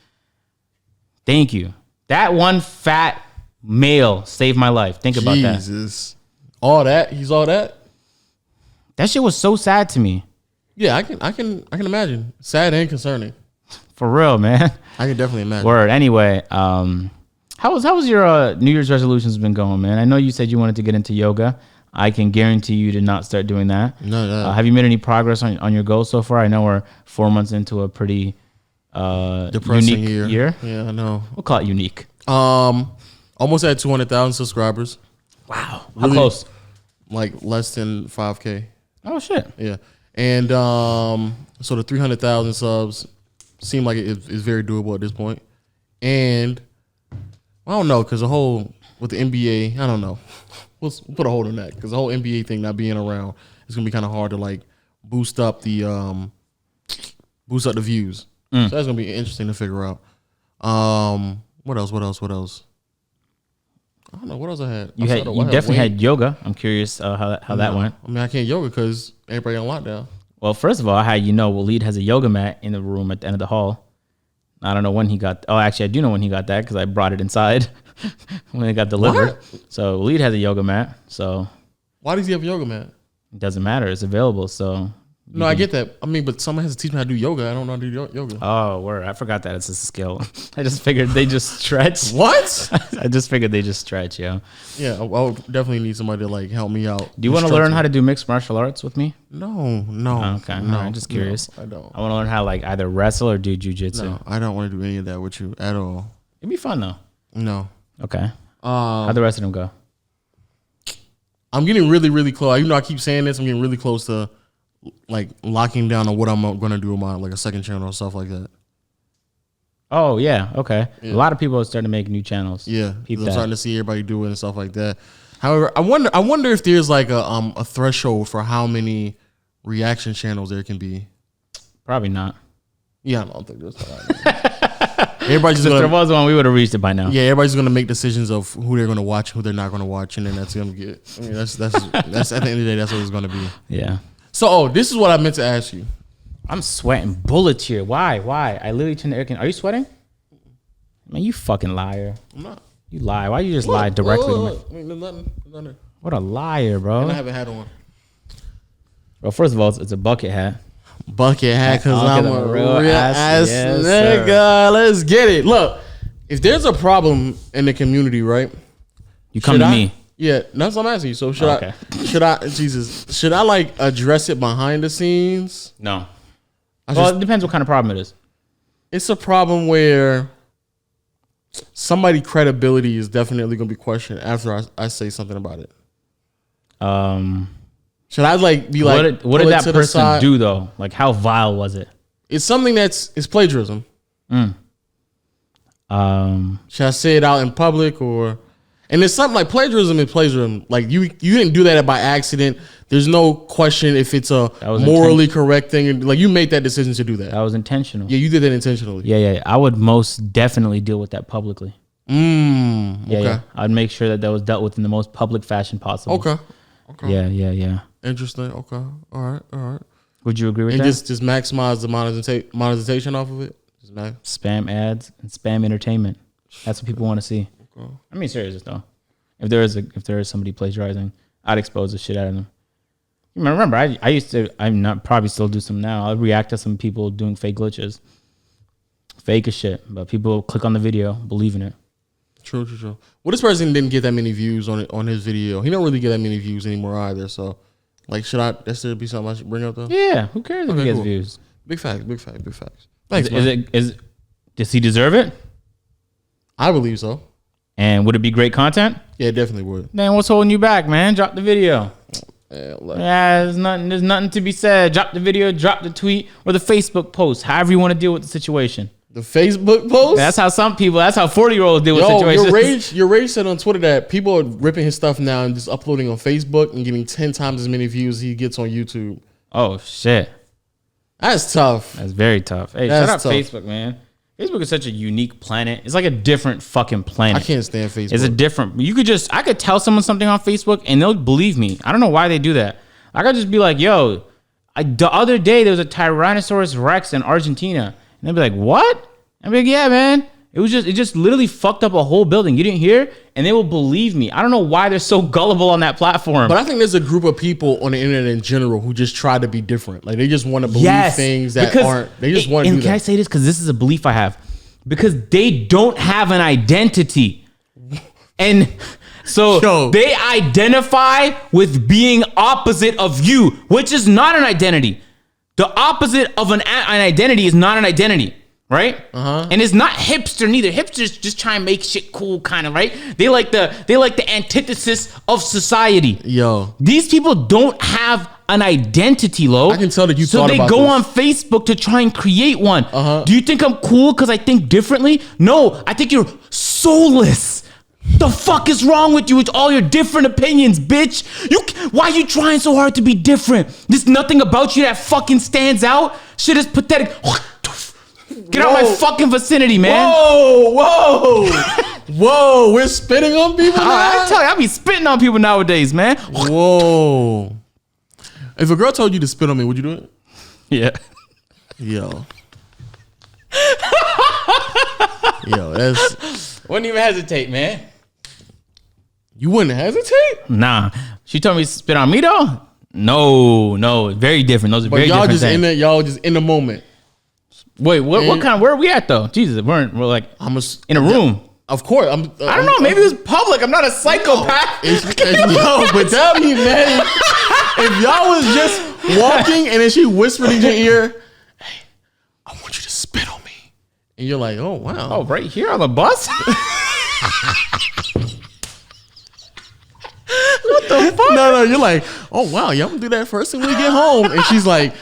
Thank you. That one fat male saved my life. Think about that. Jesus. All that? He's all that? That shit was so sad to me. Yeah, I can imagine. Sad and concerning. For real, man. I can definitely imagine. Word. Anyway, how was your New Year's resolutions been going, man? I know you said you wanted to get into yoga. I can guarantee you to not start doing that. No. Have you made any progress on your goals so far? I know we're 4 months into a pretty Depressing unique year. Yeah, I know. We'll call it unique. Almost at 200,000 subscribers. Wow. Really? How close? Like less than 5K. Oh, shit. Yeah. And so the 300,000 subs seem like it's very doable at this point. And I don't know, because the whole, with the NBA, I don't know. We'll put a hold on that, because the whole NBA thing not being around, it's going to be kind of hard to like boost up the views. So that's going to be interesting to figure out. What else? I don't know. What else I had? You definitely had yoga. I'm curious how that went. I mean, I can't yoga because everybody on lockdown. Well, first of all, how Waleed has a yoga mat in the room at the end of the hall. I don't know when he got. Oh, actually, I do know when he got that because I brought it inside when it got delivered. What? So Waleed has a yoga mat. So Why does he have a yoga mat? it doesn't matter. It's available. So No, I get that. I mean, but someone has to teach me how to do yoga. I don't know how to do yoga. oh, word! I forgot that it's a skill. I just figured they just stretch. What? I just figured they just stretch, yo. Yeah, I would definitely need somebody to like help me out. Do you want to learn how to do mixed martial arts with me? No. Okay, no, I'm just curious. No, I don't. I want to learn how to like either wrestle or do jujitsu. No, I don't want to do any of that with you at all. It'd be fun though. No. Okay. How'd the rest of them go? I'm getting really, really close. Even though I keep saying this, I'm getting really close to like locking down on what I'm going to do with my like a second channel or stuff like that. Oh yeah, okay. Yeah. A lot of people are starting to make new channels. Yeah, I'm starting to see everybody do it and stuff like that. However, I wonder if there's like a threshold for how many reaction channels there can be. Probably not. Yeah, I don't think there's. Everybody's just if there was one, we would have reached it by now. Yeah, everybody's gonna make decisions of who they're gonna watch, who they're not gonna watch, and then that's gonna get. I mean, that's at the end of the day, that's what it's gonna be. Yeah. So, this is what I meant to ask you. I'm sweating bullets here. Why? I literally turned the air conditioner. Are you sweating? Man, you fucking liar. I'm not. You lie. Why you just lie directly to me? I mean, there's nothing. What a liar, bro. And I haven't had one. Well, first of all, it's a bucket hat. Bucket hat, because I'm a real ass nigga. Sir. Let's get it. Look, if there's a problem in the community, right? You come to me. Yeah, that's what I'm asking you. So should I like address it behind the scenes? No. Well, it depends what kind of problem it is. It's a problem where somebody's credibility is definitely going to be questioned after I say something about it. Should I like be like, what did that person do though? Like, how vile was it? It's something it's plagiarism. Should I say it out in public or? And it's something like plagiarism is plagiarism. Like you didn't do that by accident. There's no question if it's a morally correct thing. Like you made that decision to do that. That was intentional. Yeah, you did that intentionally. Yeah. I would most definitely deal with that publicly. Yeah. I'd make sure that was dealt with in the most public fashion possible. Okay. Yeah. Interesting. Okay. All right. Would you agree with that? And just maximize the monetization off of it? Spam ads and spam entertainment. That's what people want to see. Okay. I mean, serious though. If there is somebody plagiarizing, I'd expose the shit out of them. Remember, I used to. I'm not probably still do some now. I'll react to some people doing fake glitches, fake as shit. But people click on the video, believe in it. True. Well, this person didn't get that many views on his video. He don't really get that many views anymore either. So, like, should there be something I should bring up though? Yeah, who cares if he gets views? Big facts. Thanks, Does he deserve it? I believe so. And would it be great content? Yeah, it definitely would. Then what's holding you back, man? Drop the video. There's nothing to be said. Drop the video, drop the tweet, or the Facebook post. However you want to deal with the situation. The Facebook post? That's how 40-year-olds deal with situations. Your Rage said on Twitter that people are ripping his stuff now and just uploading on Facebook and getting 10 times as many views as he gets on YouTube. Oh, shit. That's tough. That's very tough. Hey, shout out Facebook, man. Facebook is such a unique planet. It's like a different fucking planet. I can't stand Facebook. It's a different. I could tell someone something on Facebook and they'll believe me. I don't know why they do that. I could just be like, yo, the other day there was a Tyrannosaurus Rex in Argentina. And they'll be like, what? I'd be like, yeah, man. It just literally fucked up a whole building. You didn't hear? And they will believe me. I don't know why they're so gullible on that platform. But I think there's a group of people on the internet in general who just try to be different. Like they just want to believe things that aren't. They just want to do that. And can I say this? Because this is a belief I have. Because they don't have an identity. And so they identify with being opposite of you, which is not an identity. The opposite of an identity is not an identity. Right? And it's not hipster neither. Hipsters just try and make shit cool, kind of, right? They like the antithesis of society. Yo. These people don't have an identity, Lo. I can tell that you thought about this. So they go on Facebook to try and create one. Do you think I'm cool because I think differently? No, I think you're soulless. The fuck is wrong with you? It's all your different opinions, bitch. Why are you trying so hard to be different? There's nothing about you that fucking stands out. Shit is pathetic. Get out of my fucking vicinity, man. Whoa, we're spitting on people now? I tell you, I be spitting on people nowadays, man. Whoa. If a girl told you to spit on me, would you do it? Yeah. Yo, that's... Wouldn't even hesitate, man. You wouldn't hesitate? Nah. She told me to spit on me, though? No. Very different. Those are very different things. Y'all just in the moment. Wait, what kind of, where are we at though? Jesus, we're like in a room. Of course. I don't know. Maybe it was public. I'm not a psychopath. No, but tell me, man, if y'all was just walking and then she whispered in your ear, hey, I want you to spit on me. And you're like, oh, wow. Oh, right here on the bus? What the fuck? No, you're like, oh, wow, y'all gonna do that first thing when we get home. And she's like, no.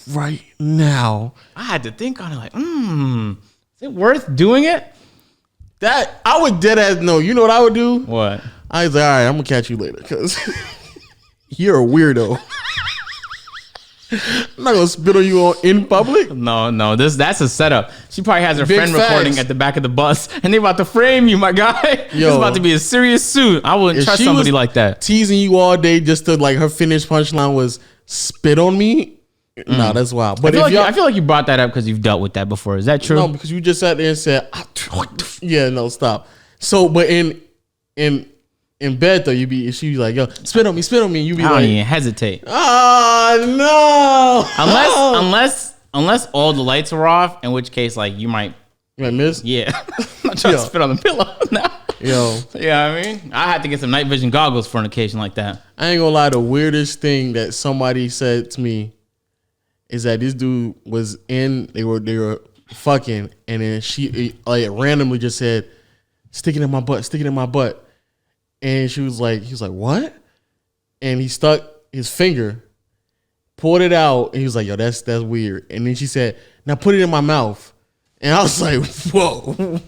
Right now. I had to think on it like, is it worth doing it? That I would dead ass no. You know what I would do? What? I was like, all right, I'm gonna catch you later because you're a weirdo. I'm not gonna spit on you in public. No, that's a setup. She probably has her friend recording at the back of the bus, and they about to frame you, my guy. It's about to be a serious suit. I wouldn't trust somebody like that. Teasing you all day just to like her finished punchline was spit on me. No, that's wild. But I feel like you brought that up because you've dealt with that before. Is that true? No, because you just sat there and said, "Yeah, no, stop." So, but in bed though, she be like, "Yo, spit on me," you be I like, don't even hesitate. Oh no! Unless all the lights are off, in which case, like you might miss. Yeah, I'm not trying to spit on the pillow now. Yo, yeah, I mean, I had to get some night vision goggles for an occasion like that. I ain't gonna lie. The weirdest thing that somebody said to me is that this dude was they were fucking, and then she like randomly just said, stick it in my butt. And he was like, what? and he stuck his finger, pulled it out, and he was like, "Yo, that's weird." And then she said, "Now put it in my mouth." And I was like, "Whoa,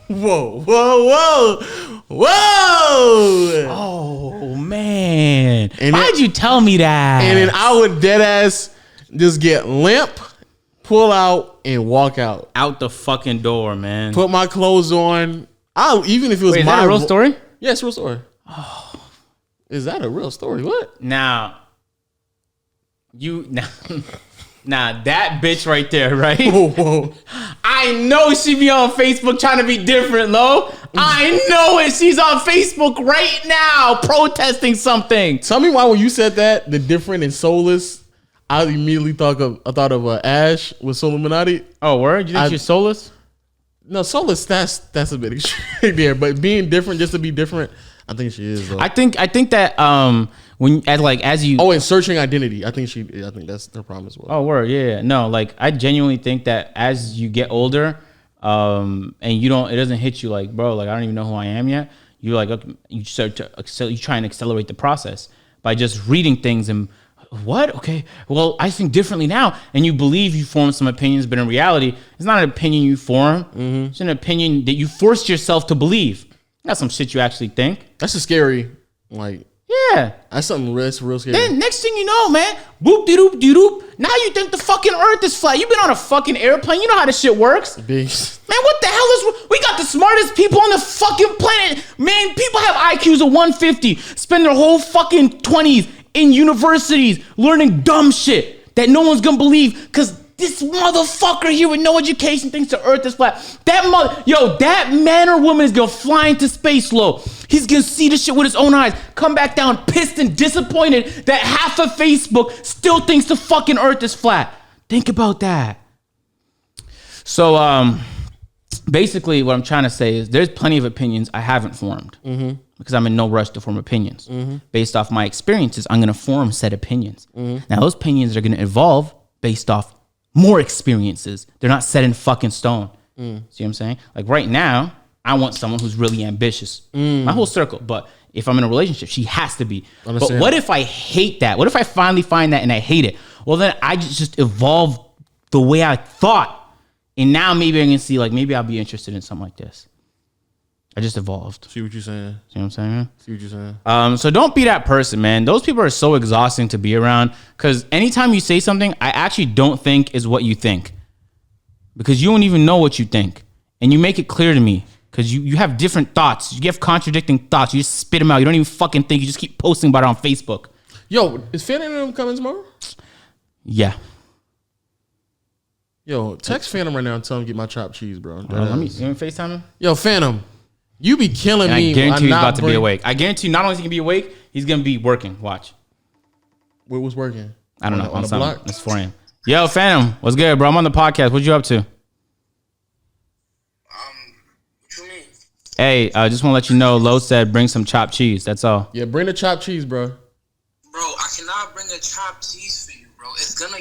whoa, whoa, whoa, whoa!" Oh man! And why'd you tell me that? And then I would dead ass just get limp, pull out, and walk out the fucking door, man. Put my clothes on. Even if it was Wait, is that a real story? Yeah, it's a real story. Oh, is that a real story? What? Now that bitch right there, right? Whoa. I know she be on Facebook trying to be different, Lo. I know it. She's on Facebook right now protesting something. Tell me why when you said that, the different and soulless, I immediately thought of Ash with Solominati. Oh, word? You think she's soulless? No, soulless. That's a bit extreme there. But being different just to be different, I think she is. Though. I think that as you and searching identity, I think that's her problem as well. Oh, word, yeah. No, like I genuinely think that as you get older, and it doesn't hit you like, bro, like I don't even know who I am yet. You like you start to you try and accelerate the process by just reading things and. What? Okay. Well, I think differently now. And you believe you form some opinions, but in reality, it's not an opinion you form. Mm-hmm. It's an opinion that you forced yourself to believe. That's some shit you actually think. That's a scary, like... Yeah. That's something real scary. Then next thing you know, man, whoop-de-doop-de-doop. Now you think the fucking earth is flat. You've been on a fucking airplane. You know how this shit works. Beast. Man, what the hell is... We got the smartest people on the fucking planet. Man, people have IQs of 150. Spend their whole fucking 20s in universities learning dumb shit that no one's gonna believe because this motherfucker here with no education thinks the earth is flat. That man or woman is gonna fly into space, Lo. He's gonna see this shit with his own eyes, come back down pissed and disappointed that half of Facebook still thinks the fucking earth is flat. Think about that. So, basically what I'm trying to say is there's plenty of opinions I haven't formed. Mm-hmm. Because I'm in no rush to form opinions. Mm-hmm. Based off my experiences, I'm going to form said opinions. Mm-hmm. Now, those opinions are going to evolve based off more experiences. They're not set in fucking stone. Mm. See what I'm saying? Like right now, I want someone who's really ambitious. My whole circle. But if I'm in a relationship, she has to be. But what if I hate that? What if I finally find that and I hate it? Well, then I just evolve the way I thought. And now maybe I can see, like, maybe I'll be interested in something like this. I just evolved. See what you're saying? See what I'm saying? See what you're saying? So don't be that person, man. Those people are so exhausting to be around because anytime you say something, I actually don't think is what you think because you don't even know what you think. And you make it clear to me because you have different thoughts. You have contradicting thoughts. You just spit them out. You don't even fucking think. You just keep posting about it on Facebook. Yo, is Phantom and them coming tomorrow? Yeah. Yo, text Phantom right now and tell him to get my chopped cheese, bro. Let me FaceTime him. Yo, Phantom. You be killing and me. I guarantee he's about to be awake. I guarantee not only is he gonna be awake, he's gonna be working. Watch. What was working? I don't know. On the block? It's 4 a.m. Yo, Phantom, what's good, bro? I'm on the podcast. What you up to? What you mean? Hey, I just want to let you know, Lo said bring some chopped cheese. That's all. Yeah, bring the chopped cheese, bro. Bro, I cannot bring a chopped cheese for you, bro. It's gonna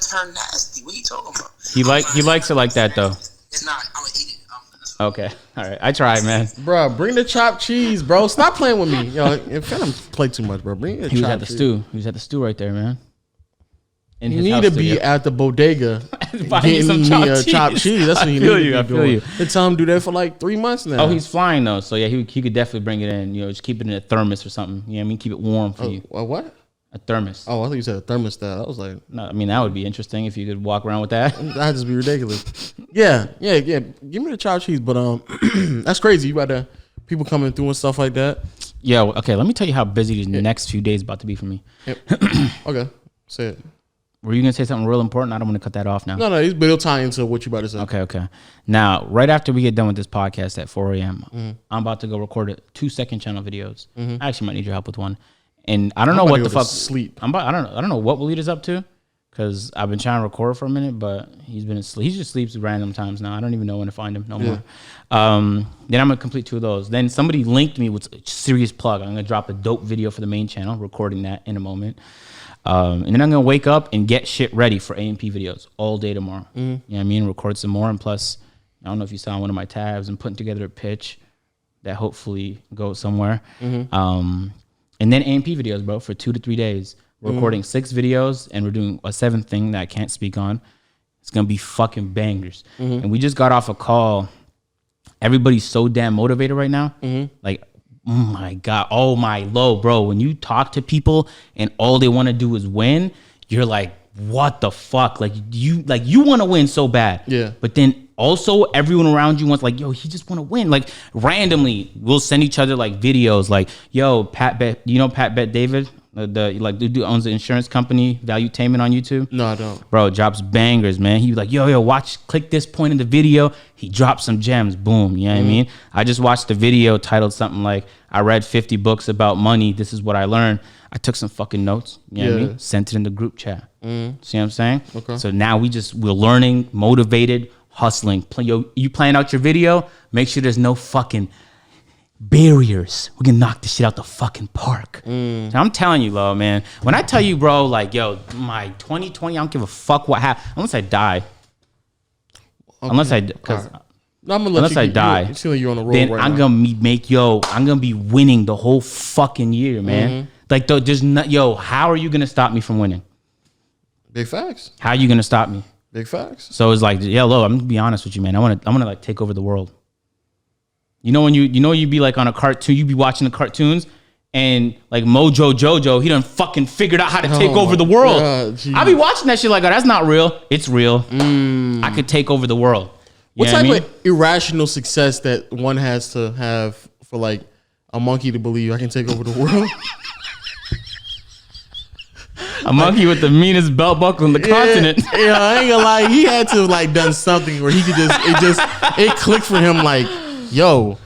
turn nasty. What are you talking about? He likes it like that though. It's not. I'm gonna eat it. Okay, all right. I tried, man. Bro, bring the chopped cheese, bro. Stop playing with me. Yo, if Phantom play too much, bro, bring the He was chopped at the cheese. stew. He was at the stew right there, man. You need to be at the bodega getting me a chopped cheese. That's what you need to be doing. They tell him to do that for like 3 months now. Oh, he's flying though, so yeah, he could definitely bring it in. You know, just keep it in a thermos or something. You know what I mean? Keep it warm for you. What? A thermos. Oh, I thought you said a thermostat. I was like, no, I mean that would be interesting if you could walk around with that. That'd just be ridiculous. Yeah. Give me the chopped cheese, but that's crazy. You got the people coming through and stuff like that. Yeah. Okay. Let me tell you how busy these next few days about to be for me. Yep. Okay. Say it. Were you gonna say something real important? I don't want to cut that off now. No, but it'll tie into what you about to say. Okay. Now, right after we get done with this podcast at 4 a.m., I'm about to go record 2-second channel videos. I actually might need your help with one. And I don't know what the fuck. Sleep. I don't know what Waleed is up to, because I've been trying to record for a minute, but he's been asleep. He just sleeps random times now. I don't even know when to find him no more. Then I'm gonna complete 2 of those. Then somebody linked me with a serious plug. I'm gonna drop a dope video for the main channel, recording that in a moment. And then I'm gonna wake up and get shit ready for AMP videos all day tomorrow. You know what I mean? Record some more, and plus, I don't know if you saw one of my tabs. I'm putting together a pitch that hopefully goes somewhere. And then A&P videos, bro, for 2 to 3 days. We're recording 6 videos, and we're doing a 7th thing that I can't speak on. It's going to be fucking bangers. And we just got off a call. Everybody's so damn motivated right now. Like, oh my God. Oh my low, bro. When you talk to people and all they want to do is win, you're like, what the fuck? Like you want to win so bad. Yeah. But then also everyone around you wants like, yo, he just want to win. Like randomly we'll send each other like videos like, yo, Pat Bet David? The dude owns the insurance company, Valuetainment on YouTube. No, I don't. Bro, drops bangers, man. He was like, yo, watch, click this point in the video. He dropped some gems. Boom. You know what I mean? I just watched the video titled something like, I read 50 books about money. This is what I learned. I took some fucking notes. You know what I mean? Sent it in the group chat. See what I'm saying? Okay. So now we're learning, motivated, hustling. You plan out your video, make sure there's no fucking barriers. We can knock this shit out the fucking park. So I'm telling you, Lo, man. When I tell you, bro, like, yo, my 2020, I don't give a fuck what happened. Unless I die. Okay. Unless I die. You seem like you're on a roll then right I'm now. I'm gonna be winning the whole fucking year, man. Like, there's not, yo, how are you gonna stop me from winning? Big facts. How are you gonna stop me? Big facts. So it's like, yeah, Lo, I'm gonna be honest with you, man. I wanna like take over the world. You know when you be like on a cartoon, you be watching the cartoons, and like Mojo Jojo, he done fucking figured out how to take over the world. I be watching that shit like, oh, that's not real. It's real. I could take over the world. What type of irrational success that one has to have for like a monkey to believe I can take over the world? A monkey with the meanest belt buckle in the continent. Yeah, I ain't gonna lie. He had to like done something where he could it clicked for him like, yo,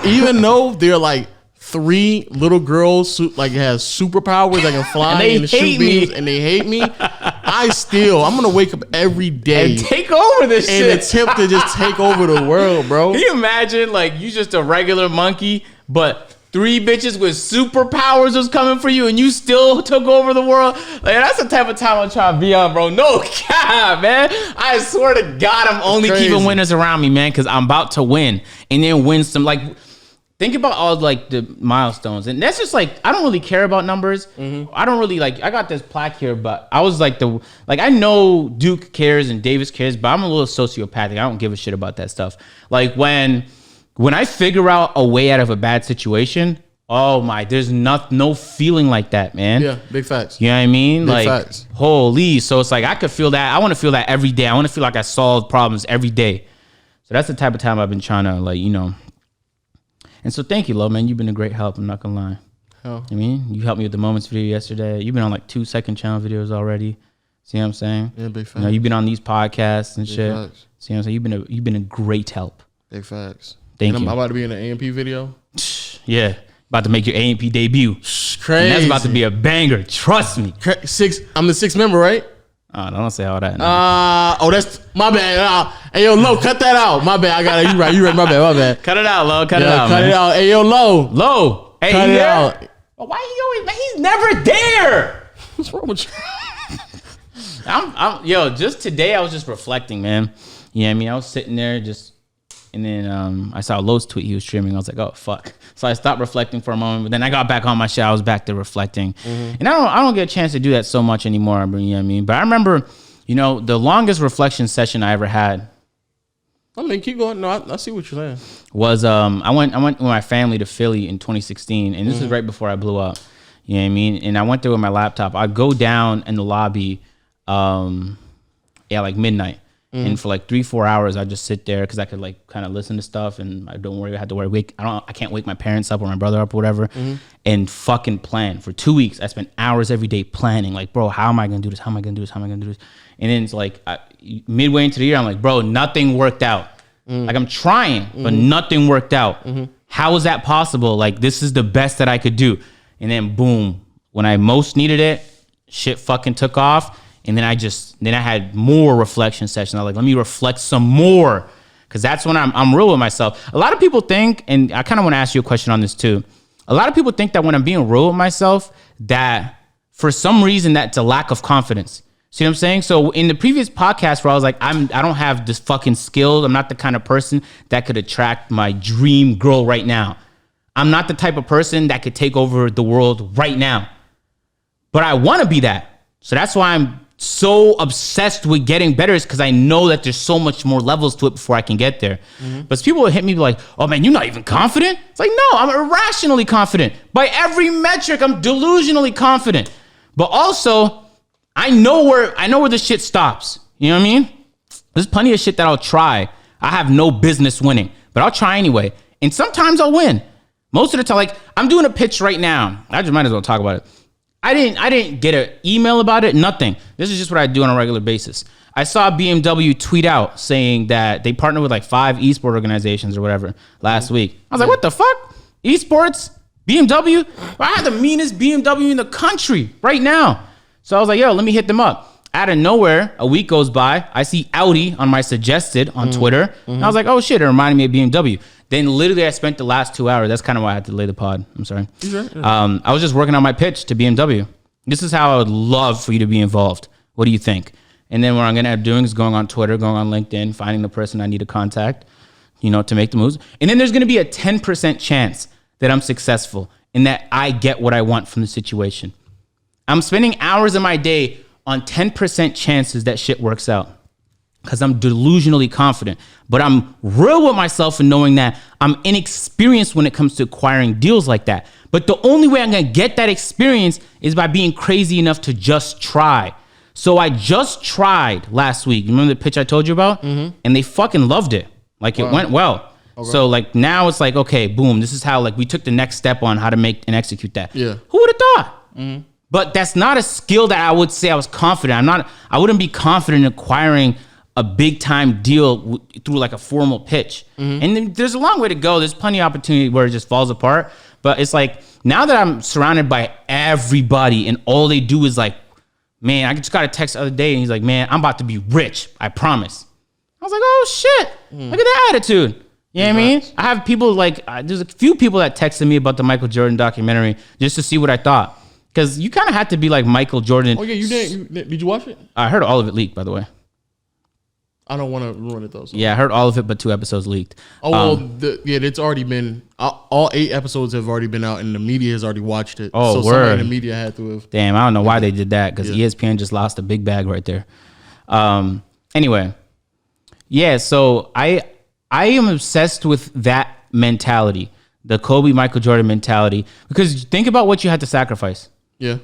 even though they're like 3 little girls like has superpowers that can fly and shoot beams and they hate me, I'm gonna wake up every day and take over this shit and attempt to just take over the world, bro. Can you imagine like you just a regular monkey, but 3 bitches with superpowers was coming for you and you still took over the world? Like, that's the type of time I'm trying to be on, bro. No God, man. I swear to God, I'm only keeping winners around me, man, because I'm about to win and then win some. Like, think about all like the milestones. And that's just like, I don't really care about numbers. I don't really like, I got this plaque here, but I was like I know Duke cares and Davis cares, but I'm a little sociopathic. I don't give a shit about that stuff. Like when I figure out a way out of a bad situation, oh my, there's no feeling like that, man. Yeah, big facts. You know what I mean? Big like, facts. Holy. So it's like, I could feel that. I want to feel that every day. I want to feel like I solved problems every day. So that's the type of time I've been trying to, like, you know. And so thank you, Lo, man. You've been a great help. I'm not going to lie. Hell. I mean, you helped me with the Moments video yesterday. You've been on like 2 second channel videos already. See what I'm saying? Yeah, big facts. You know, you've been on these podcasts and big shit. Facts. See what I'm saying? You've been a great help. Big facts. Thank you. I'm about to be in an A&P video. Yeah. About to make your A&P debut. Crazy. And that's about to be a banger. Trust me. I'm the 6th member, right? Don't say all that. That's my bad. Hey, yo, Lo, cut that out. My bad. I got it. You right. My bad. Cut it out, Lo. Cut it out, cut man. it out. Hey, yo, Lo. Hey, cut it out. Well, why he always, man, he's never there. What's wrong with you? Yo, just today I was just reflecting, man. You know what I mean? I was sitting there and then I saw Lo's tweet he was streaming. I was like, oh, fuck. So I stopped reflecting for a moment, but then I got back on my shit. I was back to reflecting. And I don't get a chance to do that so much anymore. You know what I mean? But I remember, you know, the longest reflection session I ever had. I mean, keep going. No, I see what you're saying. Was I went with my family to Philly in 2016, and this was right before I blew up. You know what I mean? And I went there with my laptop. I'd go down in the lobby like midnight. And for like 3-4 hours, I just sit there because I could like kind of listen to stuff, and I can't wake my parents up or my brother up or whatever, and fucking plan for 2 weeks. I spent hours every day planning, like, bro, how am I gonna do this? How am I gonna do this? How am I gonna do this? And then it's like midway into the year, I'm like, bro, nothing worked out. Like I'm trying, but nothing worked out. How is that possible? Like this is the best that I could do, and then boom, when I most needed it, shit fucking took off. And then I had more reflection sessions. I was like, let me reflect some more. Because that's when I'm real with myself. A lot of people think, and I kind of want to ask you a question on this too. A lot of people think that when I'm being real with myself, that for some reason that's a lack of confidence. See what I'm saying? So in the previous podcast where I was like, I don't have this fucking skill. I'm not the kind of person that could attract my dream girl right now. I'm not the type of person that could take over the world right now. But I want to be that. So that's why I'm so obsessed with getting better, is because I know that there's so much more levels to it before I can get there. But people will hit me like, oh man, you're not even confident? It's like, no, I'm irrationally confident. By every metric, I'm delusionally confident. But also, I know where this shit stops. You know what I mean? There's plenty of shit that I'll try. I have no business winning, but I'll try anyway. And sometimes I'll win. Most of the time, like I'm doing a pitch right now. I just might as well talk about it. I didn't get an email about it, nothing. This is just what I do on a regular basis. I saw BMW tweet out saying that they partnered with like 5 esports organizations or whatever last week. I was like, what the fuck? Esports? BMW? I had the meanest BMW in the country right now. So I was like, yo, let me hit them up. Out of nowhere, a week goes by. I see Audi on my suggested on Twitter. And I was like, oh shit, it reminded me of BMW. Then literally I spent the last 2 hours. That's kind of why I had to delay the pod. I'm sorry. I was just working on my pitch to BMW. This is how I would love for you to be involved. What do you think? And then what I'm going to end up doing is going on Twitter, going on LinkedIn, finding the person I need to contact, to make the moves. And then there's going to be a 10% chance that I'm successful and that I get what I want from the situation. I'm spending hours of my day on 10% chances that shit works out, because I'm delusionally confident. But I'm real with myself in knowing that I'm inexperienced when it comes to acquiring deals like that. But the only way I'm going to get that experience is by being crazy enough to just try. So I just tried last week. You remember the pitch I told you about? And they fucking loved it. Like it went well. Okay. So like now it's like, okay, boom. This is how like we took the next step on how to make and execute that. Yeah. Who would have thought? But that's not a skill that I would say I was confident. I wouldn't be confident in acquiring a big time deal through like a formal pitch. And then there's a long way to go. There's plenty of opportunity where it just falls apart. But it's like, now that I'm surrounded by everybody and all they do is like, man, I just got a text the other day and he's like, man, I'm about to be rich. I promise. I was like, oh shit. Look at that attitude. You know what I mean? I have people like, there's a few people that texted me about the Michael Jordan documentary just to see what I thought. Because you kind of had to be like Michael Jordan. Oh, yeah, you did. Did you watch it? I heard all of it leaked, by the way. I don't want to ruin it, though. So. Yeah, I heard all of it, but 2 episodes leaked. Oh, well, it's already been, all 8 episodes have already been out, and the media has already watched it. Oh, so somebody in the media had to have. Damn, I don't know why they did that, because ESPN just lost a big bag right there. Anyway, yeah, so I am obsessed with that mentality, the Kobe Michael Jordan mentality, because think about what you had to sacrifice. Yeah.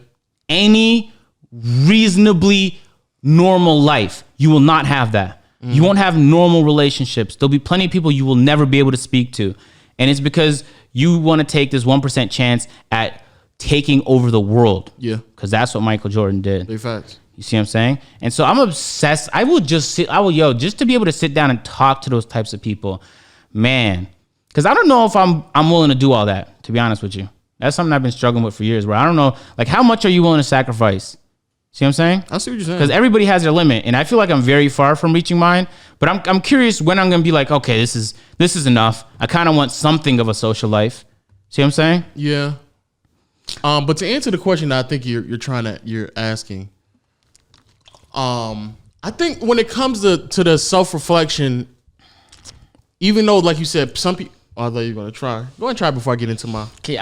Any reasonably normal life, you will not have that. You won't have normal relationships. There'll be plenty of people you will never be able to speak to. And it's because you want to take this 1% chance at taking over the world. Yeah. Because that's what Michael Jordan did. Big facts. You see what I'm saying? And so I'm obsessed. Just to be able to sit down and talk to those types of people, man. Because I don't know if I'm willing to do all that, to be honest with you. That's something I've been struggling with for years, where I don't know, like, how much are you willing to sacrifice? See what I'm saying? I see what you're saying. Because everybody has their limit, and I feel like I'm very far from reaching mine. But I'm curious when I'm gonna be like, okay, this is enough. I kind of want something of a social life. See what I'm saying? Yeah. But to answer the question that I think you're asking, I think when it comes to the self-reflection, even though, like you said, some people. Oh, I thought you were going to try. Go and try before I get into my... Okay,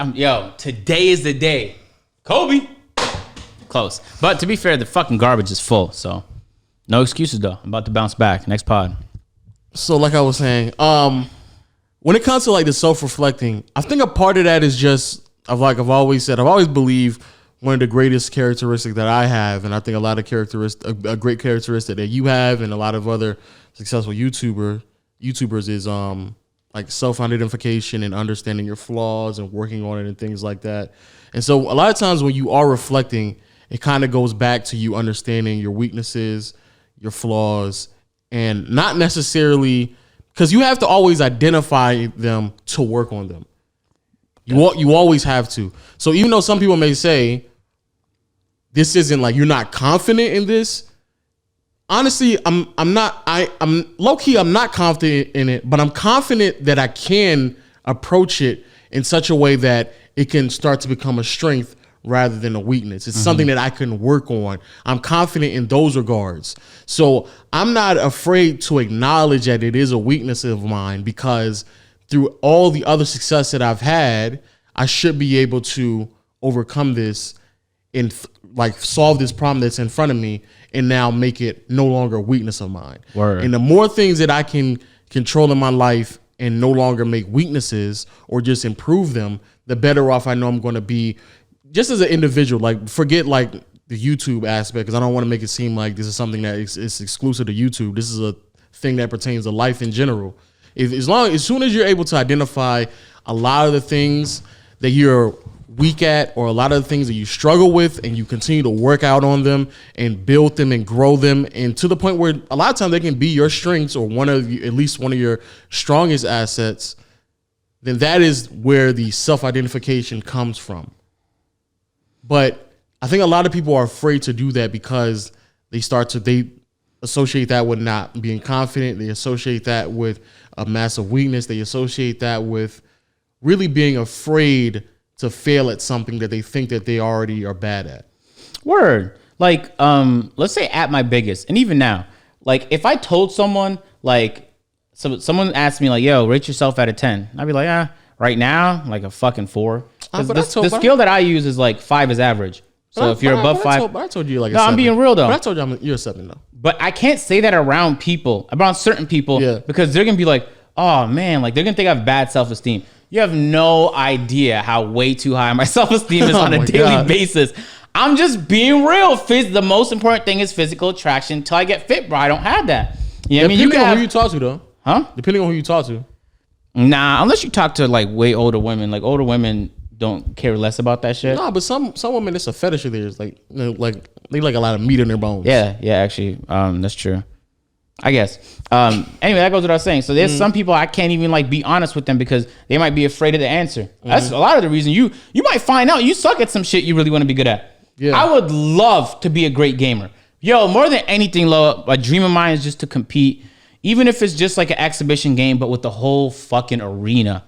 today is the day. Kobe. Close. But to be fair, the fucking garbage is full, so no excuses, though. I'm about to bounce back. Next pod. So like I was saying, when it comes to like the self-reflecting, I think a part of that is just, I've always believed one of the greatest characteristics that I have, and I think a great characteristic that you have and a lot of other successful YouTubers is... like self-identification and understanding your flaws and working on it and things like that. And so a lot of times when you are reflecting, it kind of goes back to you understanding your weaknesses, your flaws, and not necessarily, because you have to always identify them to work on them. You always have to. So even though some people may say, this isn't like, you're not confident in this, honestly, I'm low-key, I'm not confident in it, but I'm confident that I can approach it in such a way that it can start to become a strength rather than a weakness. It's something that I can work on. I'm confident in those regards. So I'm not afraid to acknowledge that it is a weakness of mine, because through all the other success that I've had, I should be able to overcome this and like solve this problem that's in front of me and now make it no longer a weakness of mine. Word. And the more things that I can control in my life and no longer make weaknesses or just improve them, the better off I know I'm going to be just as an individual. Like forget like the YouTube aspect, because I don't want to make it seem like this is something that is exclusive to YouTube. This is a thing that pertains to life in general. As soon as you're able to identify a lot of the things that you're weak at or a lot of the things that you struggle with and you continue to work out on them and build them and grow them, and to the point where a lot of times they can be your strengths or at least one of your strongest assets, then that is where the self-identification comes from. But I think a lot of people are afraid to do that because they associate that with not being confident. They associate that with a massive weakness. They associate that with really being afraid to fail at something that they think that they already are bad at. Word. Like, let's say at my biggest, and even now, like if I told someone, like, so someone asked me like, yo, rate yourself out of 10. I'd be like, right now, like a fucking 4. The skill that I use is like 5 is average. So if you're above 5, I told you like a 7. I'm being real though. But I told you you're a 7 though. But I can't say that around certain people, because they're gonna be like, oh man, like they're gonna think I have bad self-esteem. You have no idea how way too high my self-esteem is on a daily basis. I'm just being real. The most important thing is physical attraction. Until I get fit, bro, I don't have that. You know what I mean? Depending on who you talk to though. Huh? Depending on who you talk to. Nah, unless you talk to like way older women. Like older women don't care less about that shit. No, but some women, it's a fetish of theirs. Like, you know, like they like a lot of meat in their bones. Yeah, actually, that's true. I guess. Anyway, that goes what I was saying. So there's some people I can't even like be honest with them because they might be afraid of the answer. That's a lot of the reason you might find out you suck at some shit you really want to be good at. Yeah. I would love to be a great gamer. Yo, more than anything, Lo, a dream of mine is just to compete, even if it's just like an exhibition game, but with the whole fucking arena.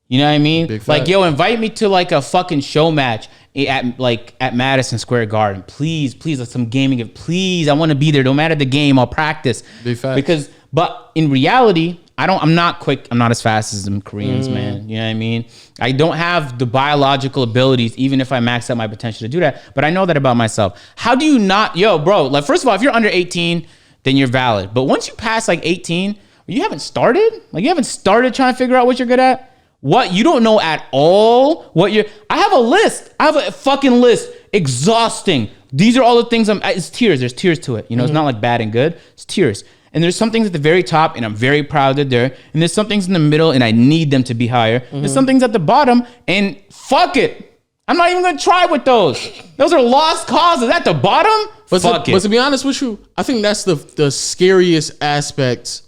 You know what I mean? Like, yo, invite me to like a fucking show match at Madison Square Garden. Please, some gaming. Please, I want to be there. No matter the game, I'll practice. Big fact. But in reality, I'm not quick. I'm not as fast as them Koreans, man. You know what I mean? I don't have the biological abilities, even if I max out my potential to do that. But I know that about myself. How do you not, bro, like, first of all, if you're under 18, then you're valid. But once you pass like 18, you haven't started? Like, you haven't started trying to figure out what you're good at? What? You don't know at all I have a list. I have a fucking list. Exhausting. These are all the things it's tiers. There's tiers to it. It's not like bad and good. It's tiers. And there's some things at the very top, and I'm very proud that they're there. And there's some things in the middle, and I need them to be higher. There's some things at the bottom, and fuck it. I'm not even going to try with those. Those are lost causes. At the bottom, but to be honest with you, I think that's the scariest aspect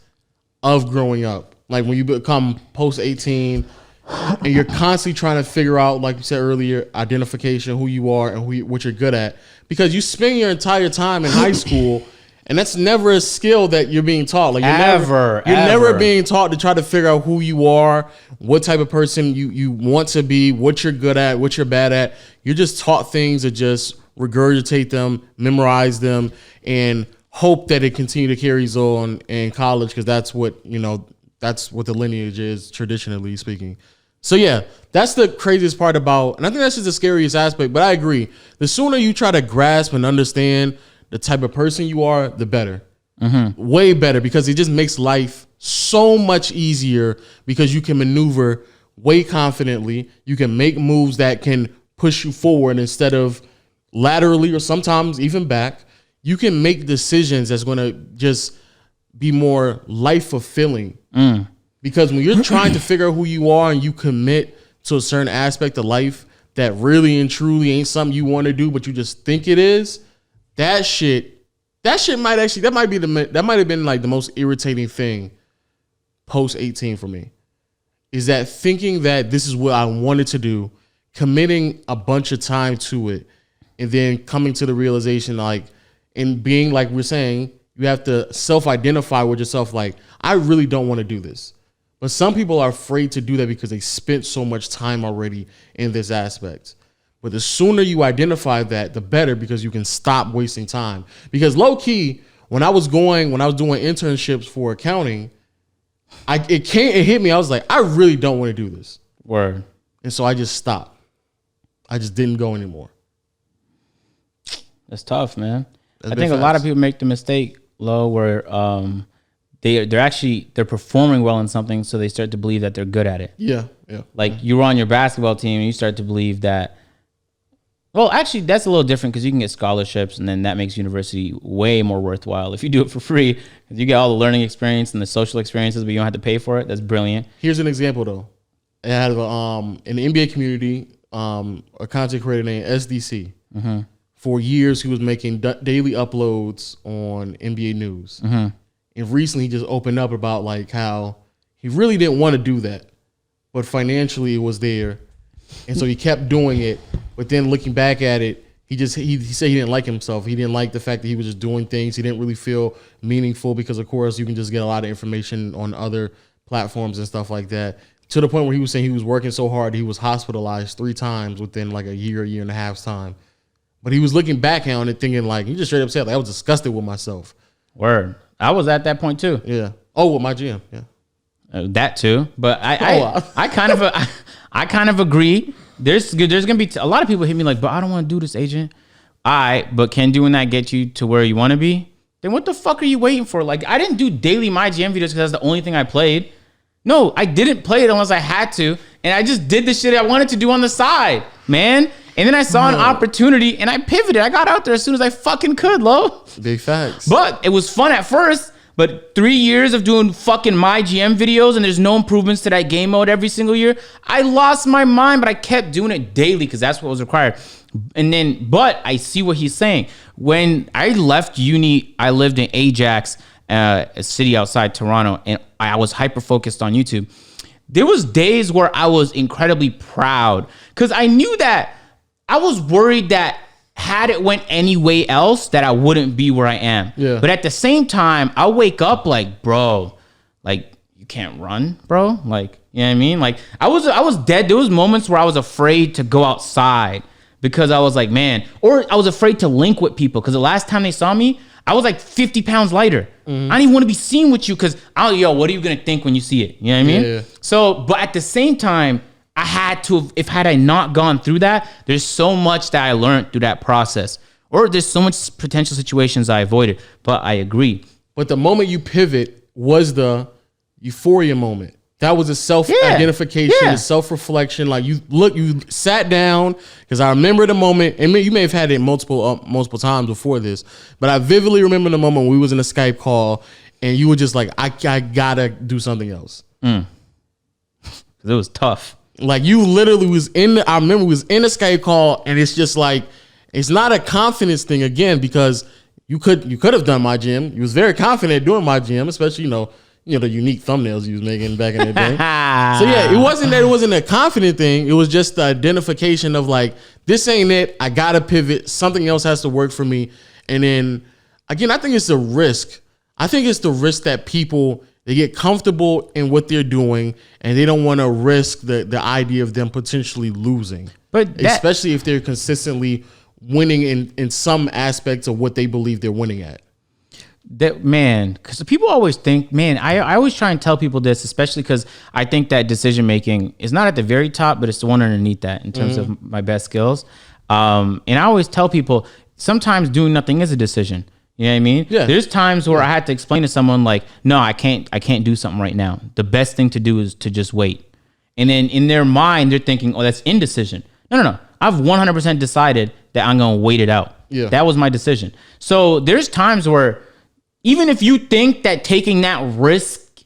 of growing up. Like when you become post 18, and you're constantly trying to figure out, like you said earlier, identification, who you are and what you're good at. Because you spend your entire time in high school, and that's never a skill that you're being taught. Like you're never being taught to try to figure out who you are, what type of person you want to be, what you're good at, what you're bad at. You're just taught things to just regurgitate them, memorize them, and hope that it continue to carry on in college, because that's what the lineage is, traditionally speaking. So yeah, that's the craziest part about, and I think that's just the scariest aspect, but I agree. The sooner you try to grasp and understand the type of person you are, the better. Way better, because it just makes life so much easier, because you can maneuver way confidently. You can make moves that can push you forward instead of laterally or sometimes even back. You can make decisions that's going to just be more life fulfilling. Because when you're trying to figure out who you are and you commit to a certain aspect of life that really and truly ain't something you want to do, but you just think it is, that might have been like the most irritating thing post 18 for me, is that thinking that this is what I wanted to do, committing a bunch of time to it, and then coming to the realization, like, and being like we're saying, you have to self-identify with yourself, like, I really don't want to do this. But some people are afraid to do that because they spent so much time already in this aspect. But the sooner you identify that, the better, because you can stop wasting time. Because low key, when I was doing internships for accounting, it hit me. I was like, I really don't want to do this. Word. And so I just stopped. I just didn't go anymore. That's tough, man. I think a lot of people make the mistake, Lo, where they're performing well in something, so they start to believe that they're good at it. Yeah. Like you were on your basketball team and you start to believe that. Well, actually, that's a little different because you can get scholarships, and then that makes university way more worthwhile. If you do it for free, you get all the learning experience and the social experiences, but you don't have to pay for it. That's brilliant. Here's an example, though. I had in the NBA community, a content creator named SDC. Mm-hmm. For years, he was making daily uploads on NBA News. Mm-hmm. And recently, he just opened up about like how he really didn't want to do that, but financially it was there. And so he kept doing it. But then looking back at it, he said he didn't like himself. He didn't like the fact that he was just doing things. He didn't really feel meaningful because, of course, you can just get a lot of information on other platforms and stuff like that. To the point where he was saying he was working so hard, he was hospitalized 3 times within like a year and a half's time. But he was looking back on it thinking like, he just straight up said, like, I was disgusted with myself. Word. I was at that point too. Yeah. Oh, with my GM. Yeah. That too. But I kind of agree. There's gonna be a lot of people hit me like, but I don't want to do this, agent. But can doing that get you to where you want to be? Then what the fuck are you waiting for? Like, I didn't do daily my GM videos because that's the only thing I played. No, I didn't play it unless I had to, and I just did the shit I wanted to do on the side, man. And then I saw an opportunity, and I pivoted. I got out there as soon as I fucking could, Lo. Big facts. But it was fun at first. But 3 years of doing fucking my GM videos and there's no improvements to that game mode every single year, I lost my mind, but I kept doing it daily because that's what was required. But I see what he's saying. When I left uni, I lived in Ajax, a city outside Toronto, and I was hyper-focused on YouTube. There was days where I was incredibly proud because I knew that I was worried that had it went any way else, that I wouldn't be where I am. Yeah. But at the same time, I wake up like, bro, like you can't run, bro. Like, you know what I mean? Like I was dead. There was moments where I was afraid to go outside because I was like, man, or I was afraid to link with people because the last time they saw me, I was like 50 pounds lighter. Mm-hmm. I didn't even want to be seen with you because, what are you going to think when you see it? You know what I mean? Yeah. So, but at the same time, I had to, had I not gone through that, there's so much that I learned through that process. Or there's so much potential situations I avoided. But I agree. But the moment you pivot was the euphoria moment. That was a self-identification, a self-reflection. Like you sat down, because I remember the moment, and you may have had it multiple times before this, but I vividly remember the moment when we was in a Skype call, and you were just like, I gotta do something else. Because it was tough. Like you literally I remember we was in a Skype call, and it's just like, it's not a confidence thing again, because you could have done my gym. You was very confident doing my gym, especially, the unique thumbnails you was making back in the day. So yeah, it wasn't a confident thing. It was just the identification of like, this ain't it. I gotta pivot. Something else has to work for me. And then again, I think it's a risk. I think it's the risk that people, they get comfortable in what they're doing and they don't want to risk the idea of them potentially losing. But especially if they're consistently winning in some aspects of what they believe they're winning at. Because people always think, I always try and tell people this, especially because I think that decision making is not at the very top, but it's the one underneath that in terms of my best skills. And I always tell people, sometimes doing nothing is a decision. You know what I mean? Yeah. There's times where I had to explain to someone like, no, I can't do something right now. The best thing to do is to just wait. And then in their mind, they're thinking, oh, that's indecision. No. I've 100% decided that I'm going to wait it out. Yeah. That was my decision. So there's times where even if you think that taking that risk,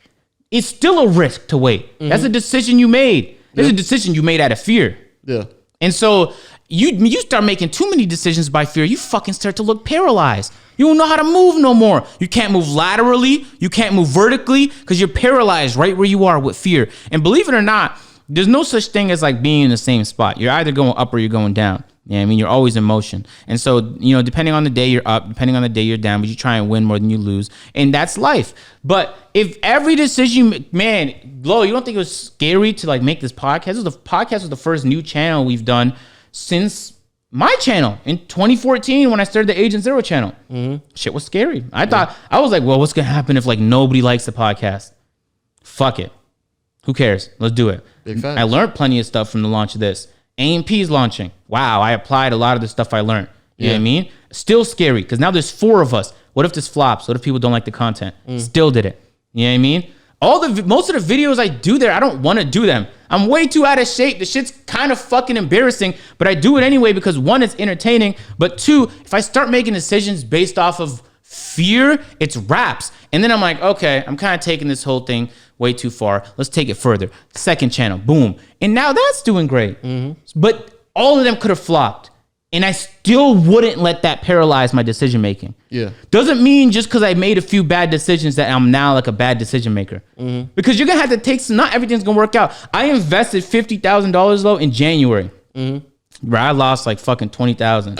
it's still a risk to wait. Mm-hmm. That's a decision you made. It's a decision you made out of fear. Yeah. And so you start making too many decisions by fear, you fucking start to look paralyzed. You don't know how to move no more. You can't move laterally. You can't move vertically because you're paralyzed right where you are with fear. And believe it or not, there's no such thing as like being in the same spot. You're either going up or you're going down. Yeah, I mean, you're always in motion. And so, depending on the day you're up, depending on the day you're down, but you try and win more than you lose. And that's life. But if every decision, Lo, you don't think it was scary to like make this podcast? The podcast was the first new channel we've done since my channel in 2014 when I started the Agent Zero channel. Mm-hmm. Shit was scary. I was like, well, what's going to happen if like nobody likes the podcast? Fuck it. Who cares? Let's do it. I learned plenty of stuff from the launch of this. A&P is launching. Wow, I applied a lot of the stuff I learned. You know what I mean? Still scary because now there's 4 of us. What if this flops? What if people don't like the content? Still did it. You know what I mean? Most of the videos I do there, I don't want to do them. I'm way too out of shape. The shit's kind of fucking embarrassing, but I do it anyway because 1, it's entertaining, but 2, if I start making decisions based off of fear, it's raps. And then I'm like, okay, I'm kind of taking this whole thing way too far. Let's take it further. Second channel, boom. And now that's doing great. But all of them could have flopped. And I still wouldn't let that paralyze my decision making. Yeah. Doesn't mean just because I made a few bad decisions that I'm now like a bad decision maker. Because you're gonna have to take. Not everything's gonna work out. I invested $50,000 though in January. Where I lost like fucking 20,000.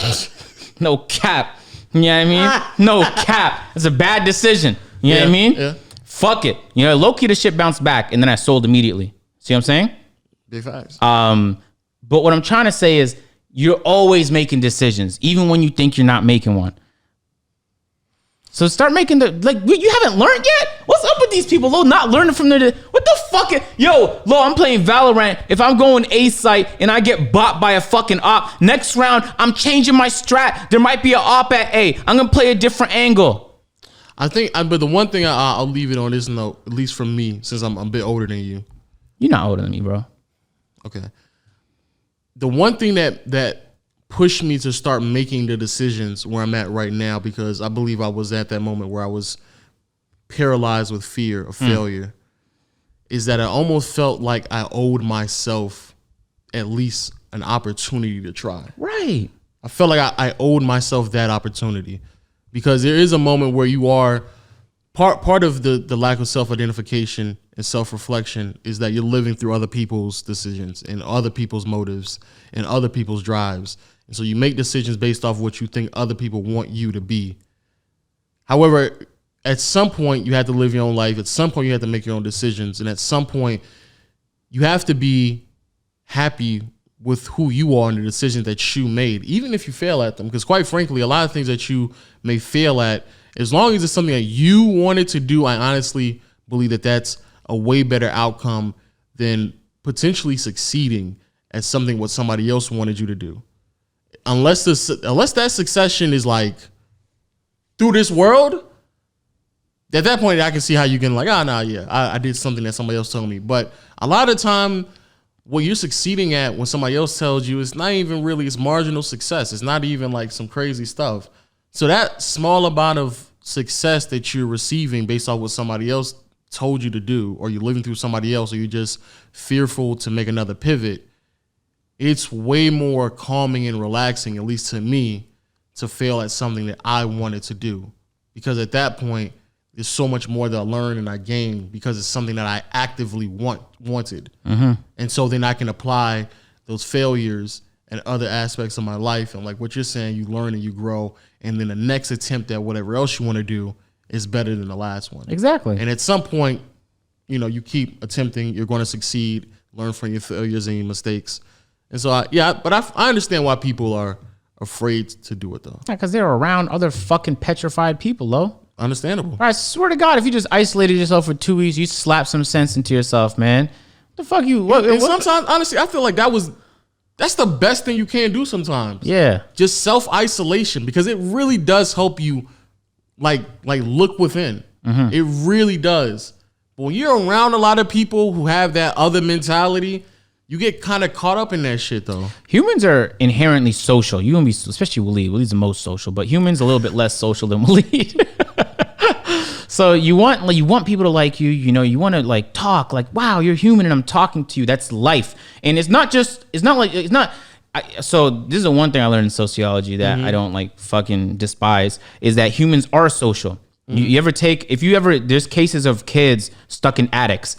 No cap. You know what I mean? No cap. It's a bad decision. You know what I mean? Yeah. Fuck it. You know, low key the shit bounced back, and then I sold immediately. See what I'm saying? Big facts. But what I'm trying to say is, you're always making decisions, even when you think you're not making one. So start making you haven't learned yet? What's up with these people, Lo, not learning from their, what the fuck? Yo, Lo, I'm playing Valorant. If I'm going A site and I get bot by a fucking op, next round, I'm changing my strat. There might be an op at A. I'm going to play a different angle. I think, but the one thing I'll leave it on this note, at least from me, since I'm a bit older than you. You're not older than me, bro. Okay. The one thing that pushed me to start making the decisions where I'm at right now, because I believe I was at that moment where I was paralyzed with fear of failure, is that I almost felt like I owed myself at least an opportunity to try. Right. I felt like I owed myself that opportunity, because there is a moment where you are part of the lack of self-identification and self-reflection is that you're living through other people's decisions and other people's motives and other people's drives. And so you make decisions based off what you think other people want you to be. However, at some point you have to live your own life. At some point you have to make your own decisions. And at some point you have to be happy with who you are and the decisions that you made, even if you fail at them. Because quite frankly, a lot of things that you may fail at, as long as it's something that you wanted to do, I honestly believe that that's a way better outcome than potentially succeeding at something what somebody else wanted you to do. Unless that succession is like through this world, at that point I can see how you can like, I did something that somebody else told me. But a lot of the time, what you're succeeding at when somebody else tells you, it's not even really, it's marginal success. It's not even like some crazy stuff. So that small amount of success that you're receiving based off what somebody else told you to do, or you're living through somebody else, or you're just fearful to make another pivot, it's way more calming and relaxing, at least to me, to fail at something that I wanted to do. Because at that point, there's so much more that I learn and I gain because it's something that I actively wanted. And so then I can apply those failures and other aspects of my life. And like what you're saying, you learn and you grow. And then the next attempt at whatever else you want to do is better than the last one. Exactly. And at some point, you keep attempting, you're going to succeed, learn from your failures and your mistakes. And so, but I understand why people are afraid to do it, though. Yeah, because they're around other fucking petrified people, Lo. Understandable. I swear to God, if you just isolated yourself for 2 weeks, you slap some sense into yourself, man. What the fuck you? And sometimes, honestly, I feel like that's the best thing you can do sometimes. Yeah. Just self-isolation, because it really does help you, like look within. It really does. But when you're around a lot of people who have that other mentality, you get kind of caught up in that shit, though. Humans are inherently social. You and me, especially Waleed. Waleed's the most social, but humans a little bit less social than Waleed. So you want people to like you. You want to like talk like, wow, you're human and I'm talking to you. That's life. And so this is the one thing I learned in sociology that I don't like fucking despise is that humans are social. There's cases of kids stuck in attics,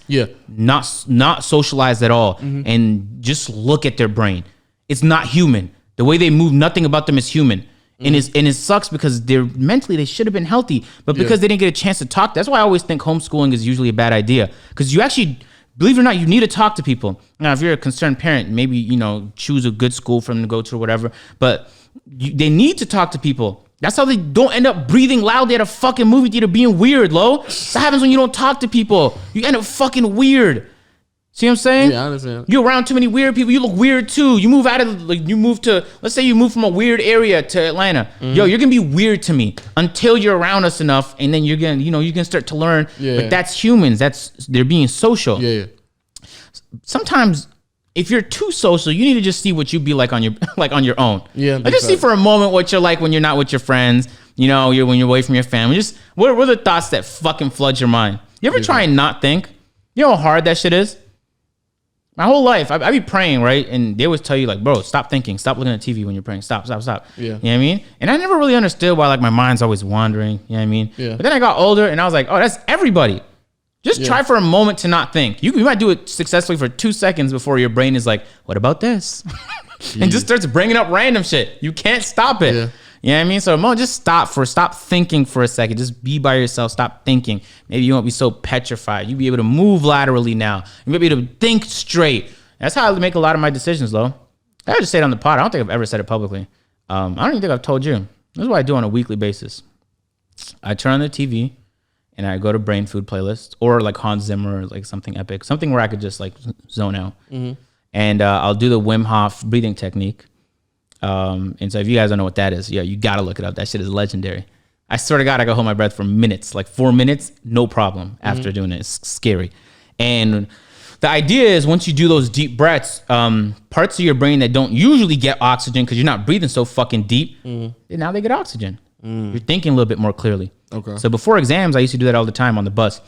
not socialized at all, and just look at their brain. It's not human. The way they move, nothing about them is human. And it sucks because they should have been healthy, but because they didn't get a chance to talk. That's why I always think homeschooling is usually a bad idea, because you actually, believe it or not, you need to talk to people. Now, if you're a concerned parent, maybe choose a good school for them to go to or whatever. But they need to talk to people. That's how they don't end up breathing loudly at a fucking movie theater being weird, Lo. That happens when you don't talk to people. You end up fucking weird. See what I'm saying? Yeah, I understand. You're around too many weird people. You look weird too. You move out of, like, you move to, let's say you move from a weird area to Atlanta. Yo, you're gonna be weird to me until you're around us enough, and then you're gonna, you know, you can start to learn. Yeah. But that's humans. They're being social. Yeah. Sometimes, if you're too social, you need to just see what you be like on your own. Yeah. Like, just see for a moment what you're like when you're not with your friends. You know, when you're away from your family. Just what are the thoughts that fucking flood your mind? You ever try and not think? You know how hard that shit is? My whole life, I be praying, right? And they always tell you, like, bro, stop thinking. Stop looking at TV when you're praying. Stop. Yeah. You know what I mean? And I never really understood why, like, my mind's always wandering. You know what I mean? Yeah. But then I got older, and I was like, oh, that's everybody. Just try for a moment to not think. You might do it successfully for 2 seconds before your brain is like, what about this? And just starts bringing up random shit. You can't stop it. Yeah. You know what I mean? So just stop thinking for a second. Just be by yourself. Stop thinking. Maybe you won't be so petrified. You'll be able to move laterally now. You'll be able to think straight. That's how I make a lot of my decisions, though. I just say it on the pod. I don't think I've ever said it publicly. I don't even think I've told you. This is what I do on a weekly basis. I turn on the TV and I go to brain food playlist, or like Hans Zimmer, like something epic, something where I could just like zone out. And I'll do the Wim Hof breathing technique. And so if you guys don't know what that is, yeah, you gotta look it up. That shit is legendary. I swear to God, I can hold my breath for minutes, like 4 minutes, no problem after doing it. It's scary. And the idea is once you do those deep breaths, parts of your brain that don't usually get oxygen because you're not breathing so fucking deep, now they get oxygen. You're thinking a little bit more clearly. Okay. So before exams, I used to do that all the time on the bus.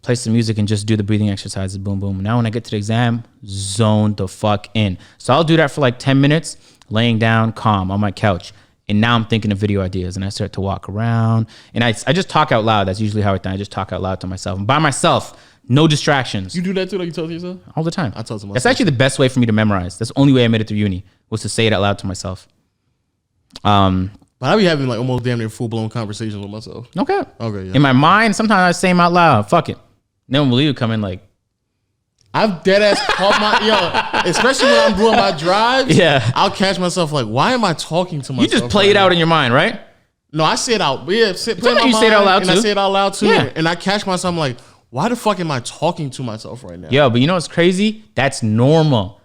Play some music and just do the breathing exercises. Boom, boom. Now when I get to the exam, zone the fuck in. So I'll do that for like 10 minutes, laying down, calm on my couch. And now I'm thinking of video ideas, and I start to walk around. And I just talk out loud. That's usually how I think. I just talk out loud to myself. And by myself, no distractions. You do that too, like you talk to yourself? All the time. I talk to myself. That's actually the best way for me to memorize. That's the only way I made it through uni, was to say it out loud to myself. But I be having like almost damn near full blown conversations with myself. Okay. Okay, yeah. In my mind, sometimes I say them out loud. Fuck it. Then when Willie would come in like, I've dead ass caught especially when I'm doing my drives. Yeah. I'll catch myself like, why am I talking to myself? you just play it out in your mind, right? No, I say it out. Yeah, Sometimes you say it out loud and too. I say it out loud too. Yeah. And I catch myself, I'm like, why the fuck am I talking to myself right now? Yo, but you know what's crazy? That's normal.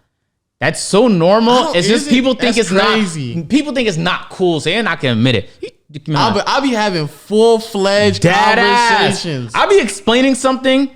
That's so normal. It's just people think it's crazy. not. People think it's not cool, so they're not gonna admit it. I'll be having full-fledged conversations. I'll be explaining something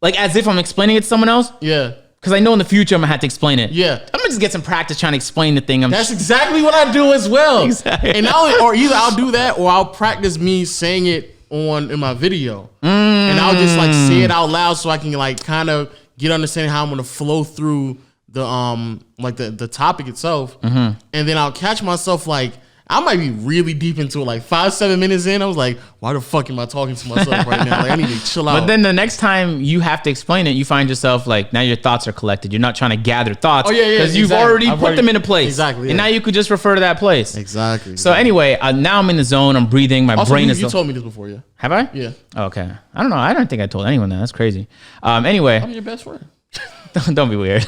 like as if I'm explaining it to someone else. Yeah. Because I know in the future I'm gonna have to explain it. Yeah. I'm gonna just get some practice trying to explain the thing. That's exactly what I do as well. Exactly. And either I'll do that or I'll practice me saying it in my video. And I'll just like say it out loud so I can like kind of get understanding how I'm gonna flow through the topic itself. And then I'll catch myself like I might be really deep into it, like 5-7 minutes in. I was like, why the fuck am I talking to myself right now? Like, I need to chill out. But then the next time you have to explain it, you find yourself like, now your thoughts are collected. You're not trying to gather thoughts. Oh, yeah. Because you've already put them in a place. Exactly. And now you could just refer to that place. Exactly. So anyway, now I'm in the zone. I'm breathing. My also, brain is... You told me this before, yeah. Have I? Yeah. Okay. I don't know. I don't think I told anyone that. That's crazy. Anyway. I'm your best friend. Don't be weird.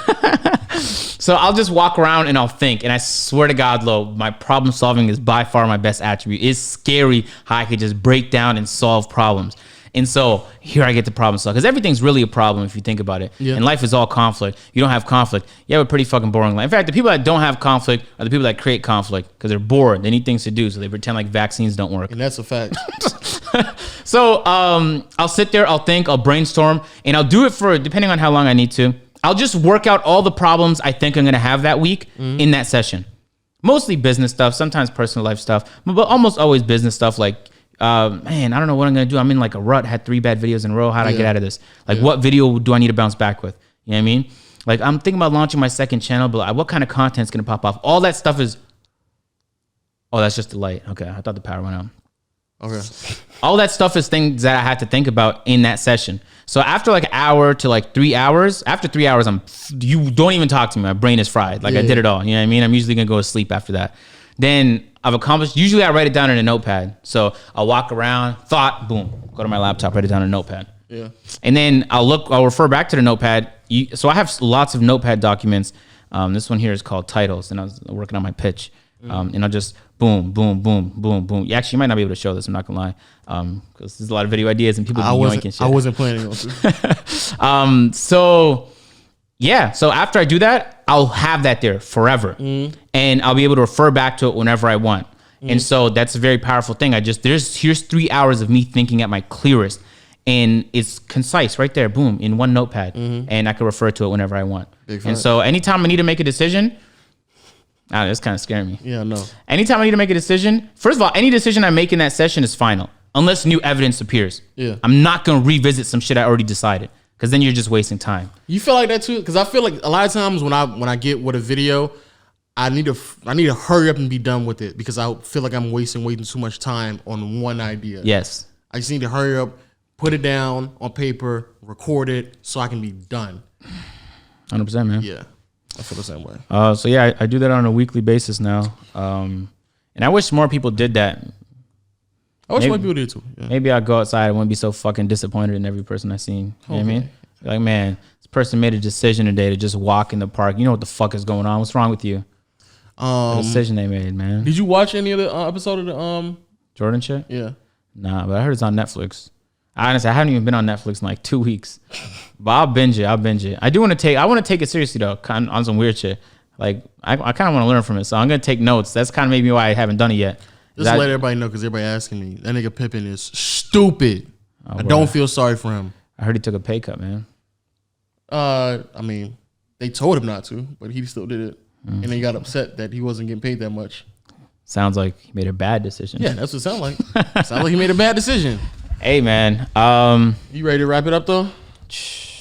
So I'll just walk around and I'll think. And I swear to God, Lo, my problem solving is by far my best attribute. It's scary how I could just break down and solve problems. And so here I get to problem solve. Because everything's really a problem if you think about it. Yeah. And life is all conflict. You don't have conflict. You have a pretty fucking boring life. In fact, the people that don't have conflict are the people that create conflict because they're bored. They need things to do. So they pretend like vaccines don't work. And that's a fact. So I'll sit there, I'll think, I'll brainstorm, and I'll do it for, depending on how long I need to. I'll just work out all the problems I think I'm going to have that week in that session. Mostly business stuff, sometimes personal life stuff, but almost always business stuff like, man, I don't know what I'm going to do. I'm in like a rut, had 3 bad videos in a row. How do I get out of this? Like what video do I need to bounce back with? You know what I mean? Like I'm thinking about launching my second channel, but what kind of content's going to pop off? All that stuff is, oh, that's just the light. Okay, I thought the power went out. Okay. All that stuff is things that I had to think about in that session. So after like an hour to like 3 hours, after 3 hours, you don't even talk to me. My brain is fried. Like I did it all. You know what I mean? I'm usually gonna go to sleep after that. Then I've accomplished, usually I write it down in a notepad. So I'll walk around, thought, boom, go to my laptop, write it down in a notepad. Yeah. And then I'll refer back to the notepad. So I have lots of notepad documents. This one here is called titles, and I was working on my pitch. And I'll just boom, boom, boom, boom, boom. Actually, you might not be able to show this. I'm not gonna lie, because there's a lot of video ideas and people be yoinking shit. I wasn't planning on to. So yeah, so after I do that, I'll have that there forever, and I'll be able to refer back to it whenever I want. And so that's a very powerful thing. Here's 3 hours of me thinking at my clearest, and it's concise right there, boom, in one notepad, and I can refer to it whenever I want. And so anytime I need to make a decision. That's kind of scaring me. Yeah, no. Anytime I need to make a decision, first of all, any decision I make in that session is final, unless new evidence appears. Yeah. I'm not going to revisit some shit I already decided, because then you're just wasting time. You feel like that too? Because I feel like a lot of times when I get with a video, I need to hurry up and be done with it, because I feel like I'm wasting too much time on one idea. Yes. I just need to hurry up, put it down on paper, record it, so I can be done. 100%, man. Yeah. I feel the same way. So yeah, I do that on a weekly basis now. And I wish more people did that. I wish more people did too. Yeah. Maybe I'll go outside and wouldn't be so fucking disappointed in every person I seen. You know what I mean? Like, man, this person made a decision today to just walk in the park. You know what the fuck is going on? What's wrong with you? The decision they made, man. Did you watch any of the episode of the Jordan shit? Yeah. Nah, but I heard it's on Netflix. Honestly, I haven't even been on Netflix in like 2 weeks. But I'll binge it. I want to take it seriously though, on some weird shit. Like I kind of want to learn from it, so I'm gonna take notes. That's kind of maybe why I haven't done it yet. Just let everybody know, because everybody asking me. That nigga Pippen is stupid. I don't feel sorry for him. I heard he took a pay cut, man. I mean, they told him not to, but he still did it, and they got upset that he wasn't getting paid that much. Sounds like he made a bad decision. Yeah, that's what it sounds like. Sounds like he made a bad decision. Hey, man. You ready to wrap it up though?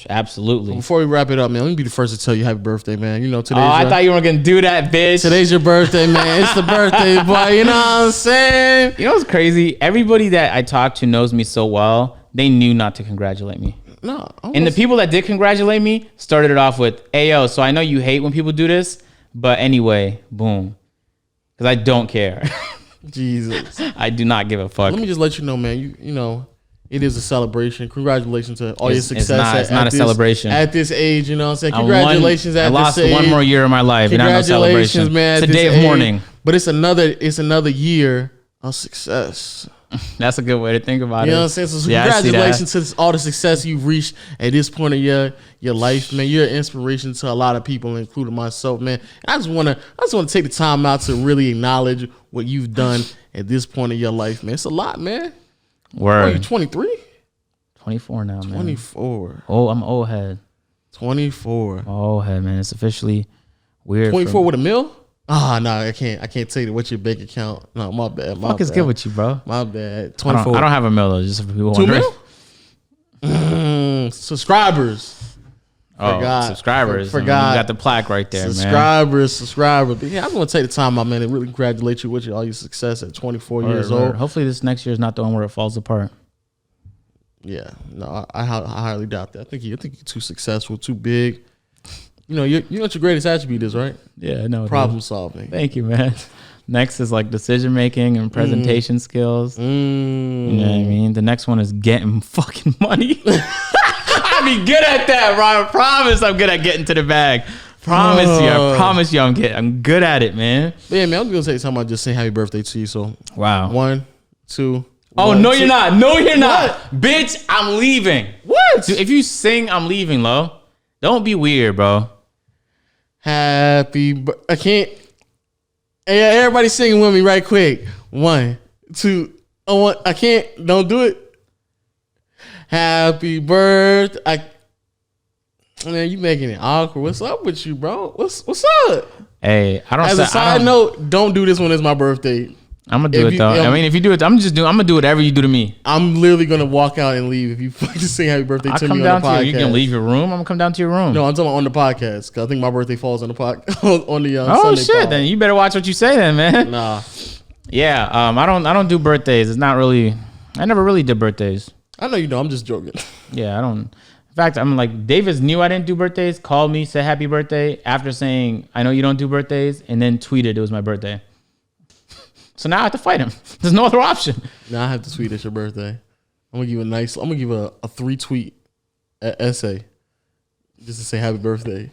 Absolutely. Before we wrap it up, man, let me be the first to tell you happy birthday, man. You know, today's I thought you were gonna do that, bitch. Today's your birthday, man. It's the birthday, boy. You know what I'm saying? You know what's crazy? Everybody that I talk to knows me so well, they knew not to congratulate me. No. And the people that did congratulate me started it off with, "Hey, yo, so I know you hate when people do this, but anyway, boom." Because I don't care. Jesus. I do not give a fuck. Let me just let you know, man. You know, it is a celebration. Congratulations to all your success. It's not a celebration. At this age, you know what I'm saying? Congratulations at this age. I lost one more year of my life, and I'm no celebration. Man, it's a day of mourning. But it's another year of success. That's a good way to think about it. You know what I'm saying? So congratulations to all the success you've reached at this point of your life, man. You're an inspiration to a lot of people, including myself, man. And I just wanna take the time out to really acknowledge what you've done at this point of your life, man. It's a lot, man. Word. Are you 23? 24 now, man. 24. Oh, I'm old head. 24. Old head, man. It's officially weird. 24 with a mill? No, I can't tell you what's your bank account. No, my bad. Fuck is good with you, bro? My bad. 24. I don't have a mill though. Just for people 2 wondering. mil? Subscribers. Subscribers. Forgot. You got the plaque right there, subscribers. But yeah, I just want to take the time out, man, and really congratulate you with all your success at 24 years old. Hopefully this next year is not the one where it falls apart. Yeah, no, I highly doubt that. I think you're too successful, too big. You know what your greatest attribute is, right? Yeah, I know. Problem solving. Thank you, man. Next is like decision making and presentation skills. You know what I mean? The next one is getting fucking money. I be good at that, bro. I promise I'm good at getting to the bag. I promise you I'm good at it, man. Yeah, man, I'm gonna take time out just say happy birthday to you. So wow. 1, 2. Oh, no, you're not. No, you're not. Bitch, I'm leaving. What? Dude, if you sing, I'm leaving, Lo. Don't be weird, bro. I can't. Hey, everybody singing with me right quick. 1, 2. I can't. Don't do it. Happy birthday. Man, you making it awkward. What's up with you, bro? What's up? Hey, I don't. As a side note, don't do this when it's my birthday. I'm gonna do it though. I mean, if you do it, I'm gonna do whatever you do to me. I'm literally gonna walk out and leave if you fucking sing happy birthday to me on the podcast. You can leave your room. I'm gonna come down to your room. No, I'm talking on the podcast because I think my birthday falls on the podcast on the oh Sunday shit! pod. Then you better watch what you say, then, man. Nah. Yeah. I don't do birthdays. It's not really. I never really did birthdays. I know you know. I'm just joking. Yeah, I don't. In fact, I'm like, Davis knew I didn't do birthdays. Called me, said happy birthday after saying I know you don't do birthdays, and then tweeted it was my birthday. So now I have to fight him. There's no other option. Now I have to tweet it's your birthday. I'm gonna give a 3-tweet essay just to say happy birthday.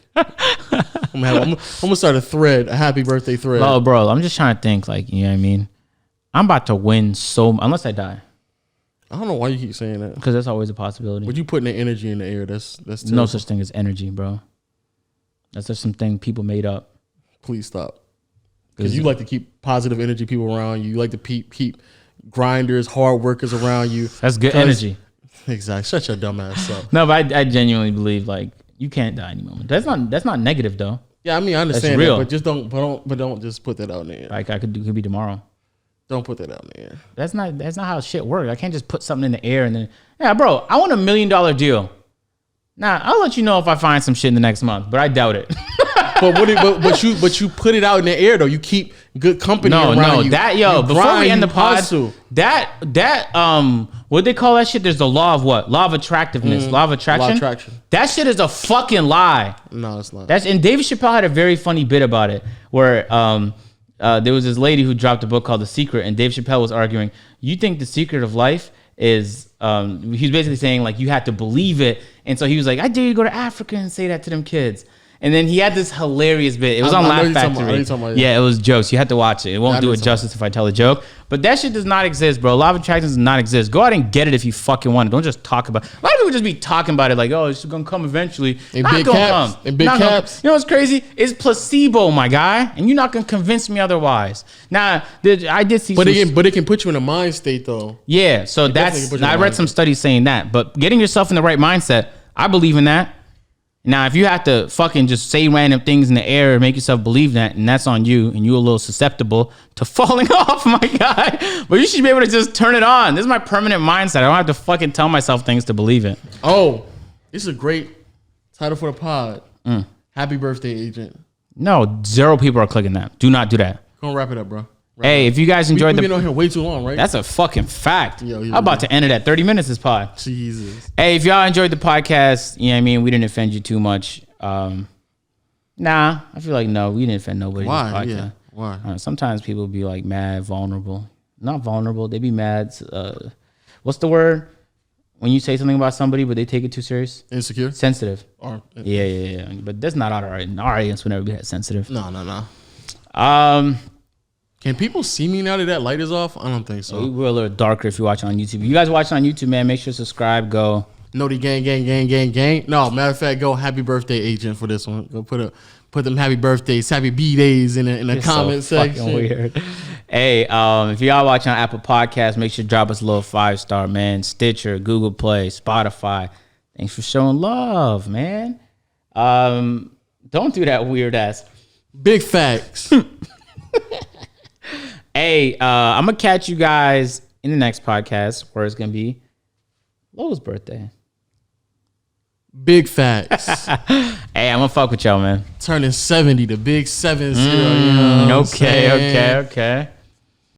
I'm gonna start a thread, a happy birthday thread. Oh, bro, I'm just trying to think, like, you know what I mean? I'm about to win unless I die. I don't know why you keep saying that. Because that's always a possibility. But you putting the energy in the air, that's terrible. No such thing as energy, bro. That's just something people made up. Please stop. Because you like to keep positive energy people around you. You like to keep grinders, hard workers around you. That's good energy. Exactly. Shut your dumb ass up. No, but I genuinely believe, like, you can't die any moment. That's not negative, though. Yeah, I mean, I understand real. that, but just don't just put that out in the air. Like, it could be tomorrow. Don't put that out in the air. That's not how shit works. I can't just put something in the air and then, yeah, bro, I want $1 million deal. Nah, I'll let you know if I find some shit in the next month, but I doubt it. but you put it out in the air though. You keep good company around you. Before we end the pod, what they call that shit? There's the law of what? Law of attractiveness. Law of attraction. Law of attraction. That shit is a fucking lie. No, it's not. And David Chappelle had a very funny bit about it where there was this lady who dropped a book called The Secret, and Dave Chappelle was arguing, you think the secret of life is, he's basically saying, like, you have to believe it. And so he was like, I dare you to go to Africa and say that to them kids. And then he had this hilarious bit. It was on Laugh Factory. Yeah, it was jokes. You have to watch it. It won't do it justice if I tell a joke. But that shit does not exist, bro. Law of attraction does not exist. Go out and get it if you fucking want it. Don't just talk about it. A lot of people just be talking about it like, oh, it's going to come eventually. In big caps. In big caps. You know what's crazy? It's placebo, my guy. And you're not going to convince me otherwise. Now, I did see... But it can put you in a mind state, though. Yeah, so I read some studies saying that. But getting yourself in the right mindset, I believe in that. Now, if you have to fucking just say random things in the air and make yourself believe that, and that's on you, and you're a little susceptible to falling off, my guy. But you should be able to just turn it on. This is my permanent mindset. I don't have to fucking tell myself things to believe it. Oh, this is a great title for the pod. Happy birthday, agent. No, 0 people are clicking that. Do not do that. Go on, wrap it up, bro. Hey, if you guys enjoyed we've been on here way too long, right? That's a fucking fact. I'm about to end it at 30 minutes, this pod. Jesus. Hey, if y'all enjoyed the podcast, you know what I mean? We didn't offend you too much. Nah, I feel like no, we didn't offend nobody. Why? Yeah. Why? Sometimes people be like mad, vulnerable. Not vulnerable, they be mad. What's the word? When you say something about somebody, but they take it too serious? Insecure? Sensitive. Yeah. But that's not our audience would never be that sensitive. No. Can people see me now that that light is off? I don't think so. We're a little darker if you watch on YouTube. You guys watching on YouTube, man, make sure to subscribe. Go. Noti gang. No, matter of fact, go happy birthday, agent, for this one. Go put them happy birthdays, happy B-days in the comment section. Fucking weird. Hey, if y'all watching on Apple Podcasts, make sure to drop us a little 5-star, man. Stitcher, Google Play, Spotify. Thanks for showing love, man. Don't do that weird ass. Big facts. Hey, I'm going to catch you guys in the next podcast where it's going to be Lowe's birthday. Big facts. Hey, I'm going to fuck with y'all, man. Turning 70, the big 70. Okay.